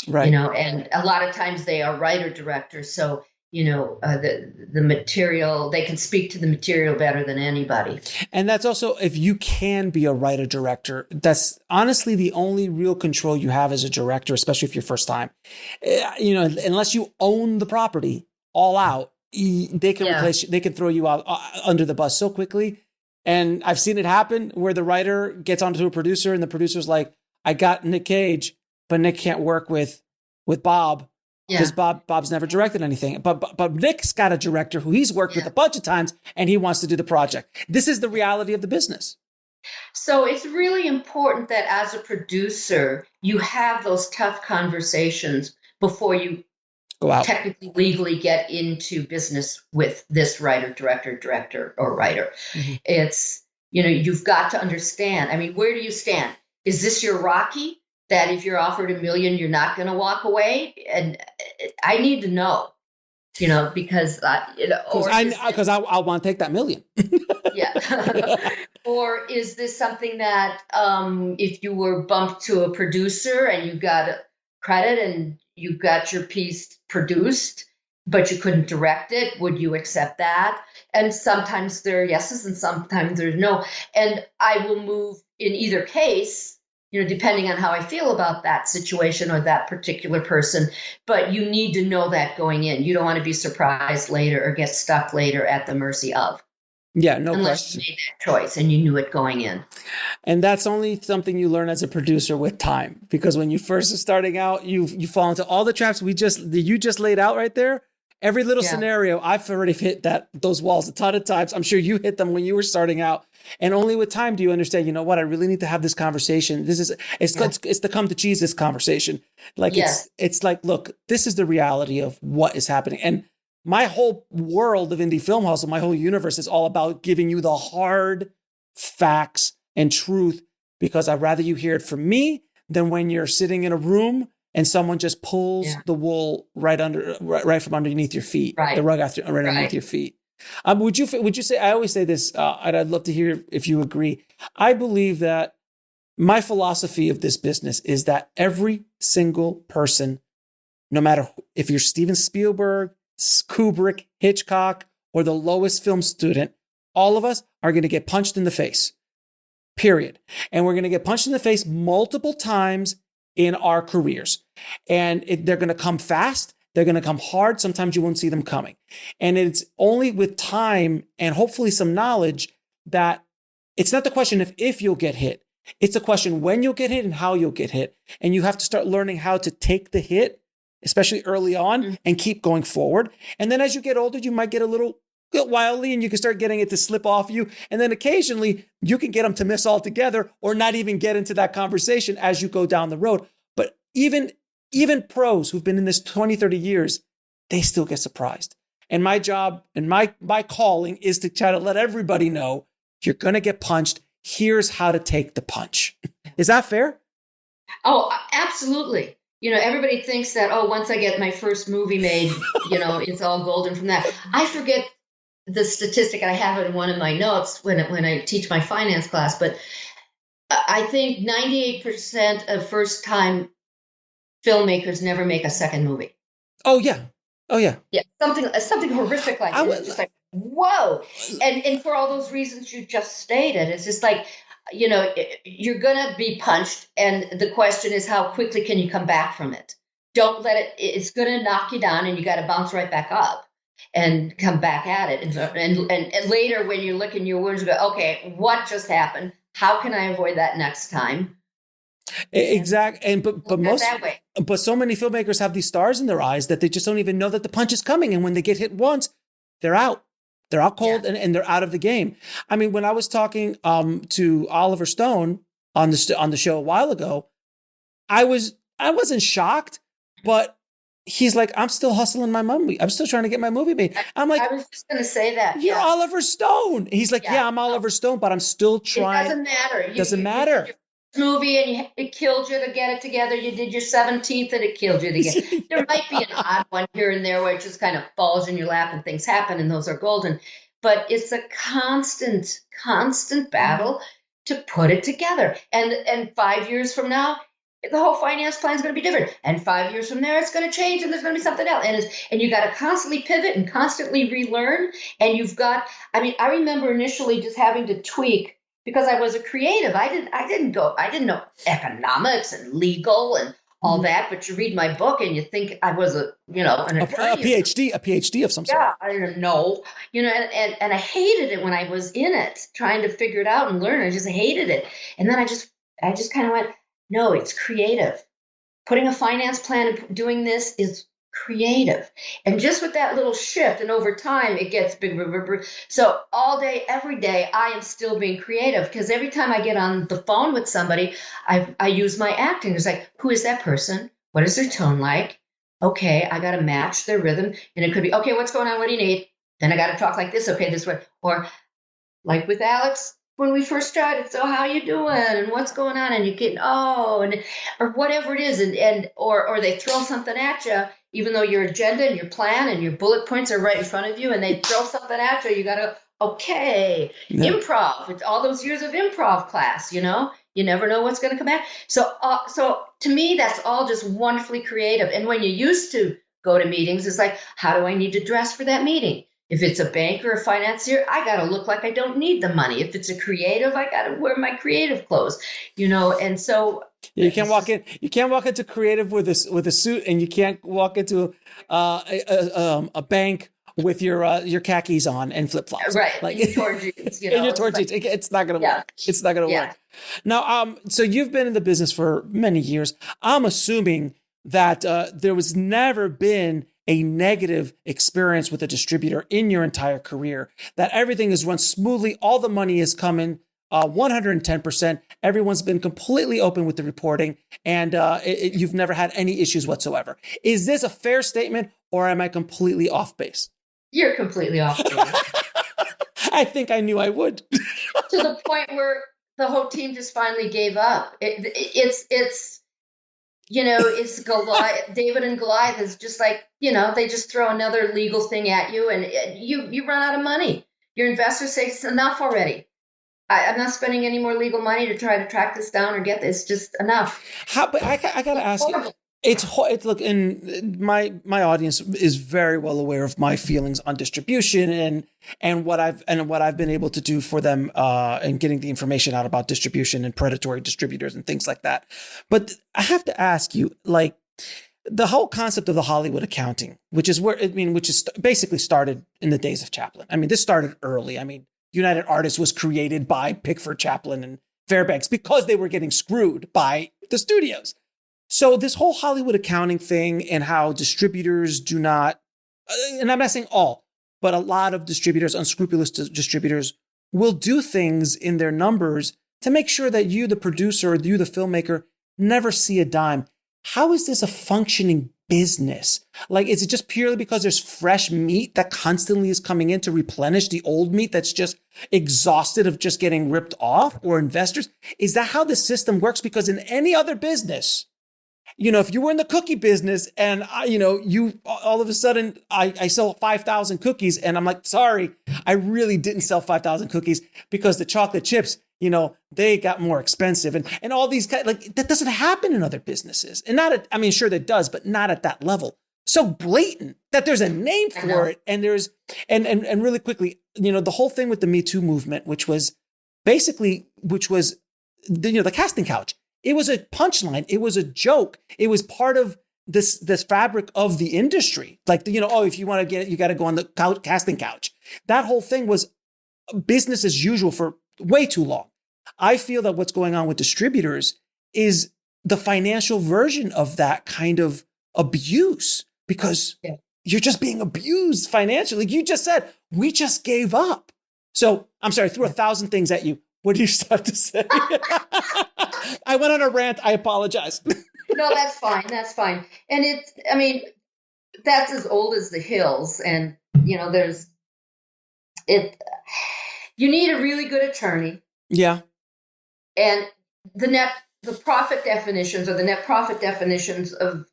Speaker 4: right?
Speaker 3: And a lot of times they are writer directors, so the material, they can speak to the material better than anybody.
Speaker 4: And that's also, if you can be a writer director, that's honestly the only real control you have as a director, especially if you're first time. Unless you own the property all out, they can replace you, they can throw you out under the bus so quickly. And I've seen it happen where the writer gets onto a producer and the producer's like, I got Nick Cage, but Nick can't work with Bob. Because Bob's never directed anything. But Nick's got a director who he's worked with a bunch of times, and he wants to do the project. This is the reality of the business.
Speaker 3: So it's really important that as a producer, you have those tough conversations before you go out, technically, legally get into business with this writer, director, or writer.
Speaker 4: Mm-hmm.
Speaker 3: It's, you've got to understand. I mean, where do you stand? Is this your Rocky? That if you're offered $1 million, you're not going to walk away? And I need to know, because
Speaker 4: I want to take that $1 million.
Speaker 3: Yeah. Or is this something that if you were bumped to a producer and you got credit and you got your piece produced, but you couldn't direct it, would you accept that? And sometimes there are yeses and sometimes there's no. And I will move in either case. depending on how I feel about that situation or that particular person. But you need to know that going in. You don't want to be surprised later or get stuck later at the mercy of.
Speaker 4: Yeah, no
Speaker 3: Unless
Speaker 4: question.
Speaker 3: you made that choice and you knew it going in.
Speaker 4: And that's only something you learn as a producer with time, because when you first are starting out, you fall into all the traps you just laid out right there. Every little scenario, I've already hit those walls a ton of times. I'm sure you hit them when you were starting out. And only with time do you understand, you know what, I really need to have this conversation. It's the come to Jesus conversation. Like it's like, look, this is the reality of what is happening. And my whole world of Indie Film Hustle, my whole universe is all about giving you the hard facts and truth, because I'd rather you hear it from me than when you're sitting in a room and someone just pulls the wool right from underneath your feet, the rug underneath your feet. Would you say, I always say this, and I'd love to hear if you agree. I believe that my philosophy of this business is that every single person, no matter if you're Steven Spielberg, Kubrick, Hitchcock, or the lowest film student, all of us are going to get punched in the face, period. And we're going to get punched in the face multiple times in our careers. And they're going to come fast. They're going to come hard. Sometimes you won't see them coming. And it's only with time and hopefully some knowledge that it's not the question of if you'll get hit. It's a question when you'll get hit and how you'll get hit. And you have to start learning how to take the hit, especially early on, and keep going forward. And then as you get older, you might get a little wildly and you can start getting it to slip off you. And then occasionally you can get them to miss altogether or not even get into that conversation as you go down the road. But even pros who've been in this 20, 30 years, they still get surprised. And my job and my calling is to try to let everybody know you're going to get punched. Here's how to take the punch. Is that fair?
Speaker 3: Oh, absolutely. Everybody thinks that, once I get my first movie made, it's all golden from that. I forget the statistic, and I have it in one of my notes when I teach my finance class, but I think 98% of first-time filmmakers never make a second movie.
Speaker 4: Oh, yeah. Yeah,
Speaker 3: something horrific like that. It's just like, whoa. And for all those reasons you just stated, it's just like, you're going to be punched. And the question is, how quickly can you come back from it? Don't let it's going to knock you down and you got to bounce right back up and come back at it. And later when you look in your wounds, you go, okay, what just happened? How can I avoid that next time?
Speaker 4: Exactly. And but so many filmmakers have these stars in their eyes that they just don't even know that the punch is coming. And when they get hit once, they're out. They're out cold and they're out of the game. I mean, when I was talking to Oliver Stone on the show a while ago, I wasn't shocked, but he's like, I'm still hustling my movie. I'm still trying to get my movie made. I'm like,
Speaker 3: I was just going to say that.
Speaker 4: You're Oliver Stone. He's like, I'm Oliver Stone, but I'm still trying.
Speaker 3: It doesn't matter.
Speaker 4: It doesn't matter.
Speaker 3: Movie and it killed you to get it together. You did your 17th and it killed you to get it. There might be an odd one here and there where it just kind of falls in your lap and things happen and those are golden. But it's a constant battle to put it together. And 5 years from now, the whole finance plan is going to be different. And 5 years from there, it's going to change and there's going to be something else. And you got to constantly pivot and constantly relearn. And I remember initially just having to tweak. Because I was a creative, I didn't know economics and legal and all that. But you read my book and you think I was an attorney,
Speaker 4: a PhD of some sort.
Speaker 3: Yeah, I didn't know, and I hated it when I was in it, trying to figure it out and learn. I just hated it, and then I just kind of went, no, it's creative. Putting a finance plan and doing this is creative. And just with that little shift, and over time it gets bigger. So all day, every day, I am still being creative, because every time I get on the phone with somebody, I use my acting. It's like, who is that person? What is their tone like? Okay, I got to match their rhythm. And it could be, okay, what's going on? What do you need? Then I got to talk like this. Okay, this way. Or like with Alex, when we first started, so how you doing and what's going on? And you get, or whatever it is. Or they throw something at you, even though your agenda and your plan and your bullet points are right in front of you, and they throw something at you, you got to, improv. It's all those years of improv class, you never know what's going to come back. So to me, that's all just wonderfully creative. And when you used to go to meetings, it's like, how do I need to dress for that meeting? If it's a banker or financier, I got to look like I don't need the money. If it's a creative, I got to wear my creative clothes, and so
Speaker 4: you can't walk in. You can't walk into creative with a suit, and you can't walk into a bank with your khakis on and flip flops.
Speaker 3: Right, like in your jeans,
Speaker 4: in your jeans. It's not going to work. It's not going to work. Now, so you've been in the business for many years. I'm assuming that there was never been a negative experience with a distributor in your entire career, that everything is run smoothly. All the money is coming 110%. Everyone's been completely open with the reporting, and you've never had any issues whatsoever. Is this a fair statement, or am I completely off base?
Speaker 3: You're completely off base.
Speaker 4: I think I knew I would.
Speaker 3: To the point where the whole team just finally gave up. It's Goliath. David and Goliath is just like, they just throw another legal thing at you, and you run out of money. Your investors say it's enough already. I'm not spending any more legal money to try to track this down or get this. It's just enough.
Speaker 4: But I got to ask you. It's look, and my audience is very well aware of my feelings on distribution and what I've been able to do for them and getting the information out about distribution and predatory distributors and things like that. But I have to ask you, like, the whole concept of the Hollywood accounting, which is basically started in the days of Chaplin. I mean, this started early. I mean, United Artists was created by Pickford, Chaplin, and Fairbanks because they were getting screwed by the studios. So this whole Hollywood accounting thing and how distributors do not, and I'm not saying all, but a lot of distributors, unscrupulous distributors, will do things in their numbers to make sure that you, the producer, or you, the filmmaker, never see a dime. How is this a functioning business? Like, is it just purely because there's fresh meat that constantly is coming in to replenish the old meat that's just exhausted of just getting ripped off? Or investors? Is that how the system works? Because in any other business, if you were in the cookie business and, you all of a sudden, I sell 5,000 cookies and I'm like, sorry, I really didn't sell 5,000 cookies because the chocolate chips, they got more expensive and all these guys, like, that doesn't happen in other businesses. And sure that does, but not at that level. So blatant that there's a name for it. And there's, and really quickly, the whole thing with the Me Too movement, which was the casting couch. It was a punchline. It was a joke. It was part of this fabric of the industry. Like, if you want to get it, you got to go on the casting couch. That whole thing was business as usual for way too long. I feel that what's going on with distributors is the financial version of that kind of abuse, because you're just being abused financially. Like you just said, we just gave up. So I'm sorry, I threw 1,000 things at you. What do you have to say? I went on a rant. I apologize.
Speaker 3: No, that's fine. That's fine. And that's as old as the hills. And, you need a really good attorney.
Speaker 4: Yeah.
Speaker 3: And the profit definitions or the net profit definitions of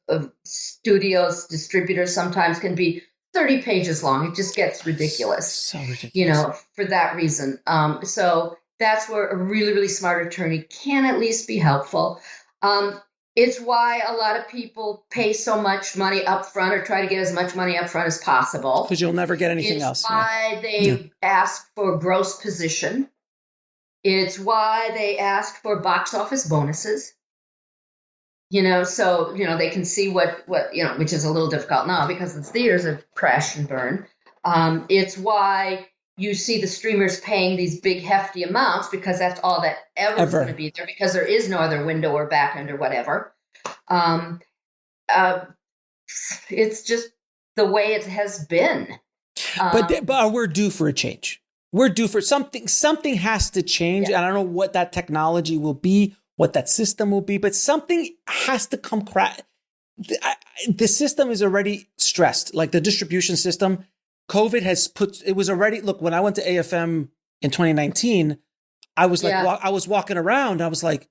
Speaker 3: studios, distributors sometimes can be 30 pages long. It just gets ridiculous.
Speaker 4: So ridiculous.
Speaker 3: For that reason. So that's where a really, really smart attorney can at least be helpful. It's why a lot of people pay so much money up front or try to get as much money up front as possible.
Speaker 4: Because you'll never get anything else.
Speaker 3: It's why they ask for gross position. It's why they ask for box office bonuses. So, they can see what which is a little difficult now because the theaters have crashed and burned. It's why you see the streamers paying these big hefty amounts because that's all that ever is going to be there because there is no other window or back end or whatever. It's just the way it has been.
Speaker 4: But we're due for a change. We're due for something. Something has to change. Yeah. I don't know what that technology will be, what that system will be, but something has to come. The system is already stressed, like the distribution system. COVID has look, when I went to AFM in 2019, I was like, I was walking around. I was like,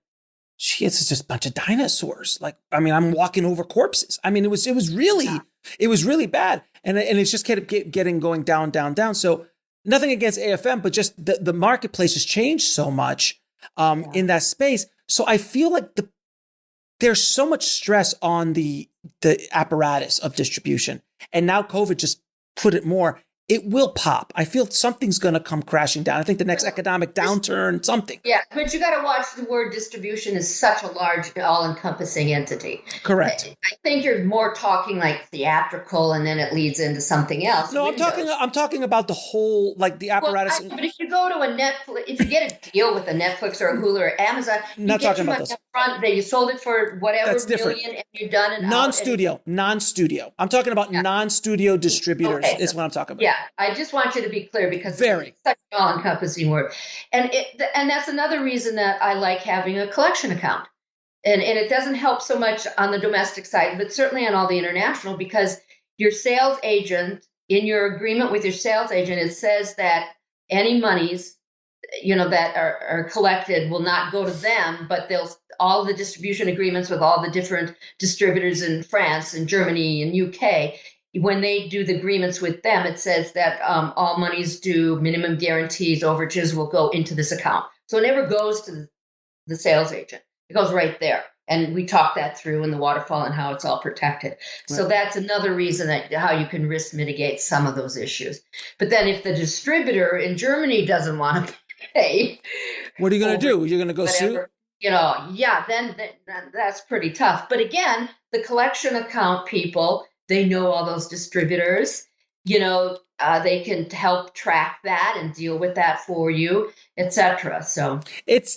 Speaker 4: gee, it's just a bunch of dinosaurs. Like, I'm walking over corpses. It was really bad. And it's just going down. So nothing against AFM, but just the marketplace has changed so much in that space. So I feel like there's so much stress on the apparatus of distribution. And now COVID just put it more. it will pop. I feel something's going to come crashing down. I think the next economic downturn, something.
Speaker 3: Yeah, but you got to watch the word distribution is such a large, all-encompassing entity.
Speaker 4: Correct.
Speaker 3: I think you're more talking like theatrical, and then it leads into something else.
Speaker 4: No, I'm talking about the whole, like the apparatus.
Speaker 3: But if you go to a Netflix, if you get a deal with a Netflix or a Hulu or Amazon, you get your money up front. You sold it for whatever million, and you're done. And
Speaker 4: non-studio. I'm talking about non-studio distributors. Okay. Is what I'm talking about.
Speaker 3: Yeah, I just want you to be clear because it's such an all-encompassing word, and that's another reason that I like having a collection account, and it doesn't help so much on the domestic side, but certainly on all the international, because your sales agent, in your agreement with your sales agent, it says that any monies, that are collected will not go to them, but all the distribution agreements with all the different distributors in France and Germany and UK. When they do the agreements with them, it says that all monies due, minimum guarantees, overages will go into this account. So it never goes to the sales agent. It goes right there. And we talk that through in the waterfall and how it's all protected. Right. So that's another reason that how you can risk mitigate some of those issues. But then if the distributor in Germany doesn't want to pay,
Speaker 4: what are you going to do? You're going to go sue?
Speaker 3: Then that's pretty tough. But again, the collection account people, they know all those distributors, they can help track that and deal with that for you, etc. So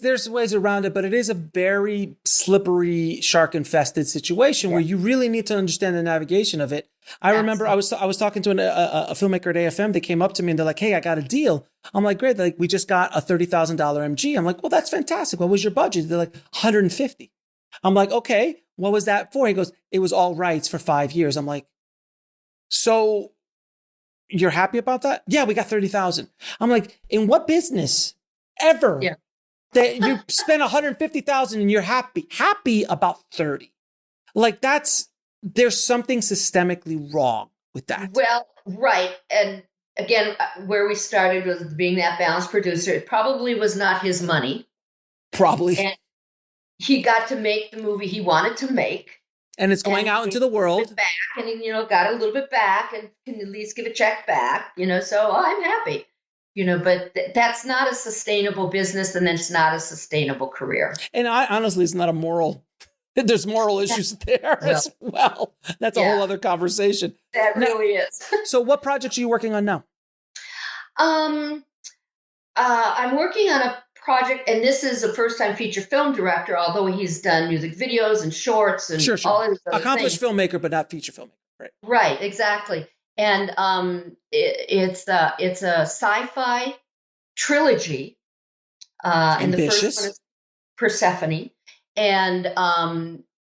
Speaker 4: there's ways around it, but it is a very slippery, shark-infested situation where you really need to understand the navigation of it. I remember I was talking to a filmmaker at AFM. They came up to me and they're like, "Hey, I got a deal." I'm like, "Great!" They're like, "We just got a $30,000 MG." I'm like, "Well, that's fantastic. What was your budget?" They're like, $150. I'm like, "Okay, what was that for?" He goes, "It was all rights for 5 years." I'm like, "So you're happy about that?" "Yeah, we got 30,000. I'm like, "In what business ever that you spend 150,000 and you're happy about 30? Like there's something systemically wrong with that."
Speaker 3: Well, right. And again, where we started was being that balanced producer. It probably was not his money.
Speaker 4: Probably.
Speaker 3: And he got to make the movie he wanted to make.
Speaker 4: And it's going out into the world.
Speaker 3: Back and he, got a little bit back and can at least give a check back, so I'm happy, but that's not a sustainable business, and then it's not a sustainable career.
Speaker 4: And honestly, it's not a moral. There's moral issues there as well. That's a whole other conversation.
Speaker 3: That really is.
Speaker 4: So what projects are you working on now?
Speaker 3: I'm working on a project, and this is a first-time feature film director, although he's done music videos and shorts and all of those
Speaker 4: accomplished things. Filmmaker, but not feature filmmaker.
Speaker 3: Right, exactly. And it's a sci-fi trilogy. And the first one is Persephone. And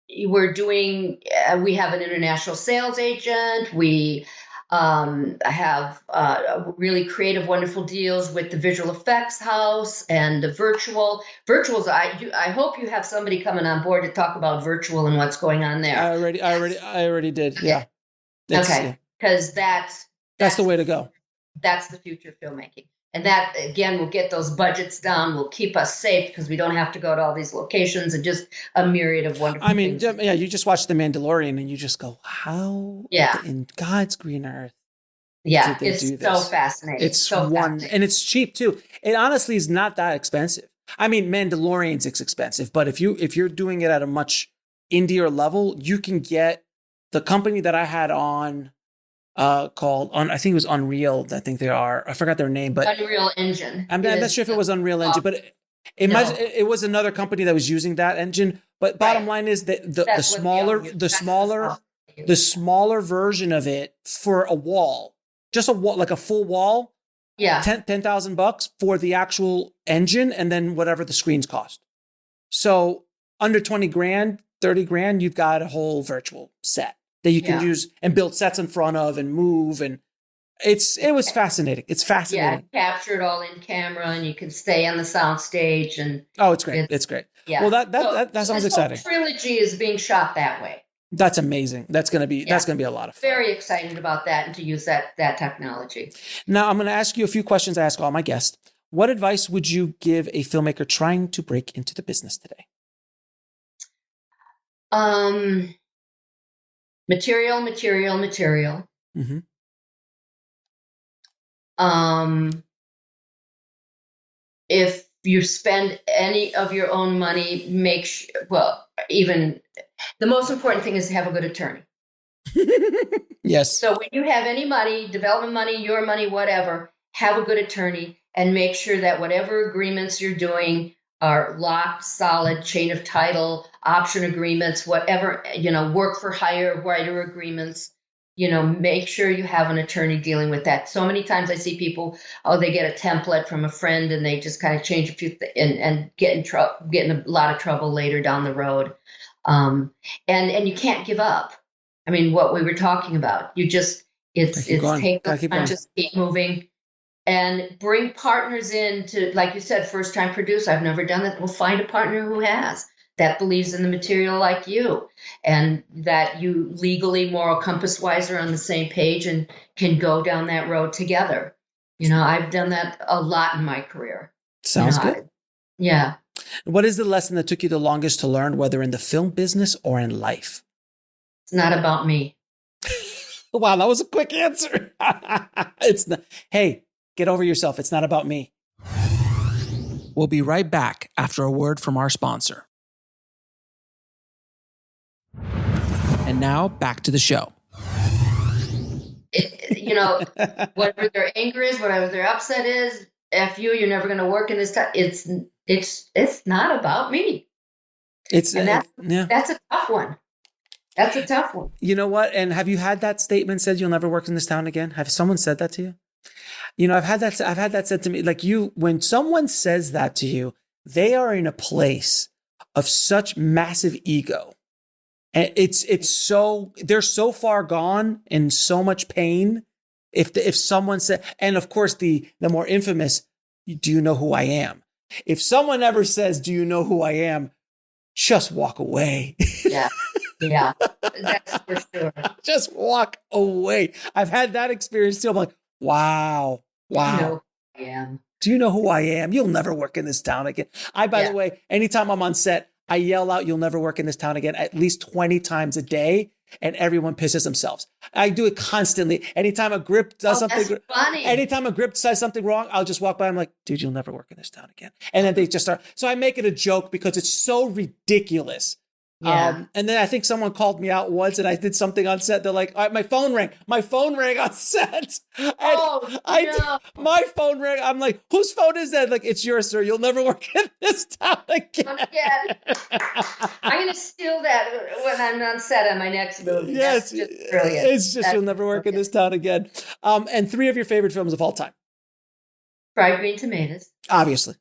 Speaker 3: we have an international sales agent. We have really creative, wonderful deals with the visual effects house and the virtuals. I hope you have somebody coming on board to talk about virtual and what's going on there.
Speaker 4: I already did. Yeah.
Speaker 3: Okay. Because that's
Speaker 4: the way to go.
Speaker 3: That's the future of filmmaking. And that, again, will get those budgets down, will keep us safe because we don't have to go to all these locations and just a myriad of wonderful things.
Speaker 4: You just watch The Mandalorian and you just go, how in God's green earth did they do this?
Speaker 3: So fascinating.
Speaker 4: It's so fascinating. And it's cheap too. It honestly is not that expensive. I mean, Mandalorian's expensive, but if you're doing it at a much indier level, you can get the company that I had on called I think it was Unreal. I think they are. I forgot their name, but
Speaker 3: Unreal Engine.
Speaker 4: I'm not sure if it was Unreal Engine, but it was another company that was using that engine. But bottom line is that the smaller version of it for a wall, just a wall, like a full wall.
Speaker 3: Yeah.
Speaker 4: $10,000 for the actual engine, and then whatever the screens cost. So under 20 grand, 30 grand, you've got a whole virtual set that you can use and build sets in front of and move. And it was fascinating. It's fascinating.
Speaker 3: Yeah, capture it all in camera, and you can stay on the sound stage. And
Speaker 4: it's great. It's great. Yeah. Well, that sounds exciting.
Speaker 3: The trilogy is being shot that way.
Speaker 4: That's amazing. That's going to be a lot of fun.
Speaker 3: Very excited about that and to use that technology.
Speaker 4: Now, I'm going to ask you a few questions I ask all my guests. What advice would you give a filmmaker trying to break into the business today?
Speaker 3: Material.
Speaker 4: Mm-hmm.
Speaker 3: If you spend any of your own money, even the most important thing is to have a good attorney.
Speaker 4: Yes.
Speaker 3: So when you have any money, development money, your money, whatever, have a good attorney and make sure that whatever agreements you're doing are locked, solid, chain of title, option agreements, whatever, work for hire, writer agreements, make sure you have an attorney dealing with that. So many times I see people, they get a template from a friend and they just kind of change a few and get in a lot of trouble later down the road. And you can't give up. I mean, what we were talking about, it's take the time, just keep moving and bring partners in to, like you said, first time producer. I've never done that. We'll find a partner who has, that believes in the material like you, and that you legally, moral compass wise are on the same page and can go down that road together. I've done that a lot in my career.
Speaker 4: Sounds good.
Speaker 3: Yeah.
Speaker 4: What is the lesson that took you the longest to learn, whether in the film business or in life?
Speaker 3: It's not about me.
Speaker 4: Wow, that was a quick answer. It's not. Hey, get over yourself. It's not about me. We'll be right back after a word from our sponsor. And now back to the show.
Speaker 3: Whatever their anger is, whatever their upset is, F you're never going to work in this time. It's not about me. That's a tough one. That's a tough one.
Speaker 4: You know what? And have you had that statement said, you'll never work in this town again? Have someone said that to you? I've had that said to me. Like when someone says that to you, they are in a place of such massive ego. And they're so far gone and so much pain. If someone said, and of course the more infamous, do you know who I am? If someone ever says, do you know who I am? Just walk away.
Speaker 3: Yeah. Yeah, that's for sure.
Speaker 4: Just walk away. I've had that experience too. I'm like, wow.
Speaker 3: Do you know who I am?
Speaker 4: Do you know who I am? You'll never work in this town again. By the way, anytime I'm on set, I yell out, you'll never work in this town again, at least 20 times a day. And everyone pisses themselves. I do it constantly. Anytime a grip does something,
Speaker 3: that's funny.
Speaker 4: Anytime a grip says something wrong, I'll just walk by. I'm like, dude, you'll never work in this town again. And then they just start. So I make it a joke because it's so ridiculous.
Speaker 3: Yeah.
Speaker 4: And then I think someone called me out once and I did something on set. They're like, all right, my phone rang on set. And my phone rang. I'm like, whose phone is that? Like, it's yours, sir. You'll never work in this town again.
Speaker 3: I'm going to steal that when I'm on set on my next movie.
Speaker 4: Yes.
Speaker 3: That's just brilliant.
Speaker 4: It's just, you'll never work in this town again. And 3 of your favorite films of all time.
Speaker 3: Fried Green Tomatoes.
Speaker 4: Obviously.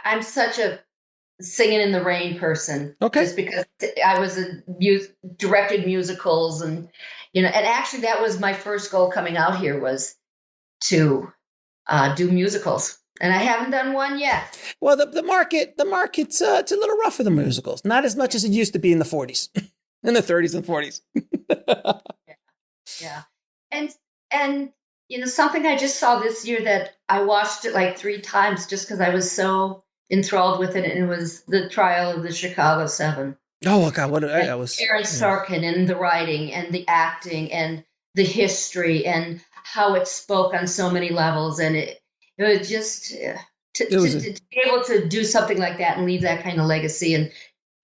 Speaker 3: I'm such a Singing in the Rain person.
Speaker 4: Okay.
Speaker 3: Just because I was directed musicals and actually that was my first goal coming out here was to do musicals. And I haven't done one yet. Well,
Speaker 4: the market's it's a little rough for the musicals. Not as much as it used to be in the 40s, in the 30s and 40s.
Speaker 3: Yeah. And something I just saw this year that I watched it like 3 times just because I was so enthralled with it, and it was the trial of the Chicago 7.
Speaker 4: Oh God, that was
Speaker 3: Aaron Sorkin and the writing and the acting and the history and how it spoke on so many levels, and it was just to be able to do something like that and leave that kind of legacy and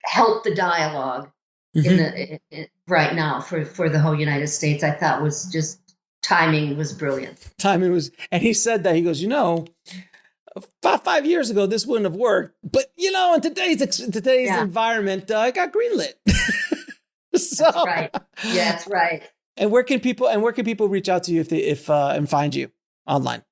Speaker 3: help the dialogue in right now for the whole United States, I thought was just. Timing was brilliant.
Speaker 4: And he said that, he goes, 5 years ago, this wouldn't have worked. But, in today's environment, I got greenlit. So,
Speaker 3: that's right. Yeah, that's right.
Speaker 4: And where can people reach out to you and find you online?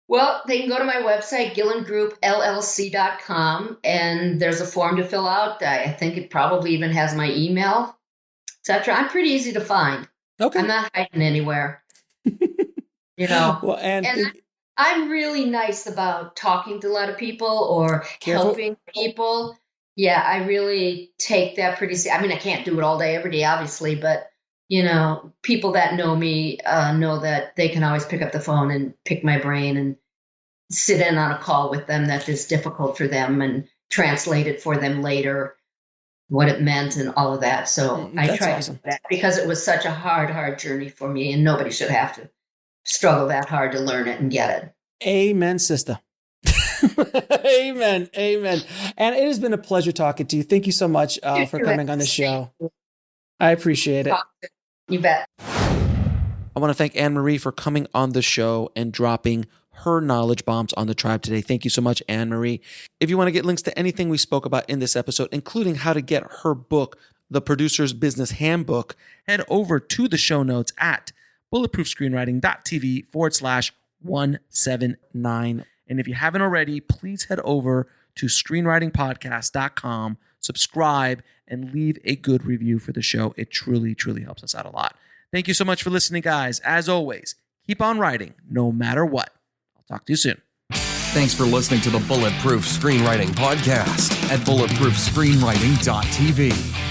Speaker 3: Well, they can go to my website, GillenGroupLLC.com, and there's a form to fill out. I think it probably even has my email, etc. I'm pretty easy to find.
Speaker 4: Okay.
Speaker 3: I'm not hiding anywhere. Well,
Speaker 4: and
Speaker 3: I'm really nice about talking to a lot of people or helping people. Yeah, I really take that pretty seriously. I mean, I can't do it all day, every day, obviously, but people that know me know that they can always pick up the phone and pick my brain and sit in on a call with them that is difficult for them and translate it for them later. what it meant and all of that. So I tried
Speaker 4: awesome.
Speaker 3: to do that because it was such a hard journey for me, and nobody should have to struggle that hard to learn it and get it.
Speaker 4: Amen, sister. Amen. Amen. And it has been a pleasure talking to you. Thank you so much for coming on the show. I appreciate it.
Speaker 3: You bet.
Speaker 2: I want to thank Anne-Marie for coming on the show and dropping her knowledge bombs on the tribe today. Thank you so much, Anne-Marie. If you want to get links to anything we spoke about in this episode, including how to get her book, The Producer's Business Handbook, head over to the show notes at bulletproofscreenwriting.tv/179. And if you haven't already, please head over to screenwritingpodcast.com, subscribe, and leave a good review for the show. It truly, truly helps us out a lot. Thank you so much for listening, guys. As always, keep on writing no matter what. I'll talk to you soon.
Speaker 1: Thanks for listening to the Bulletproof Screenwriting Podcast at bulletproofscreenwriting.tv.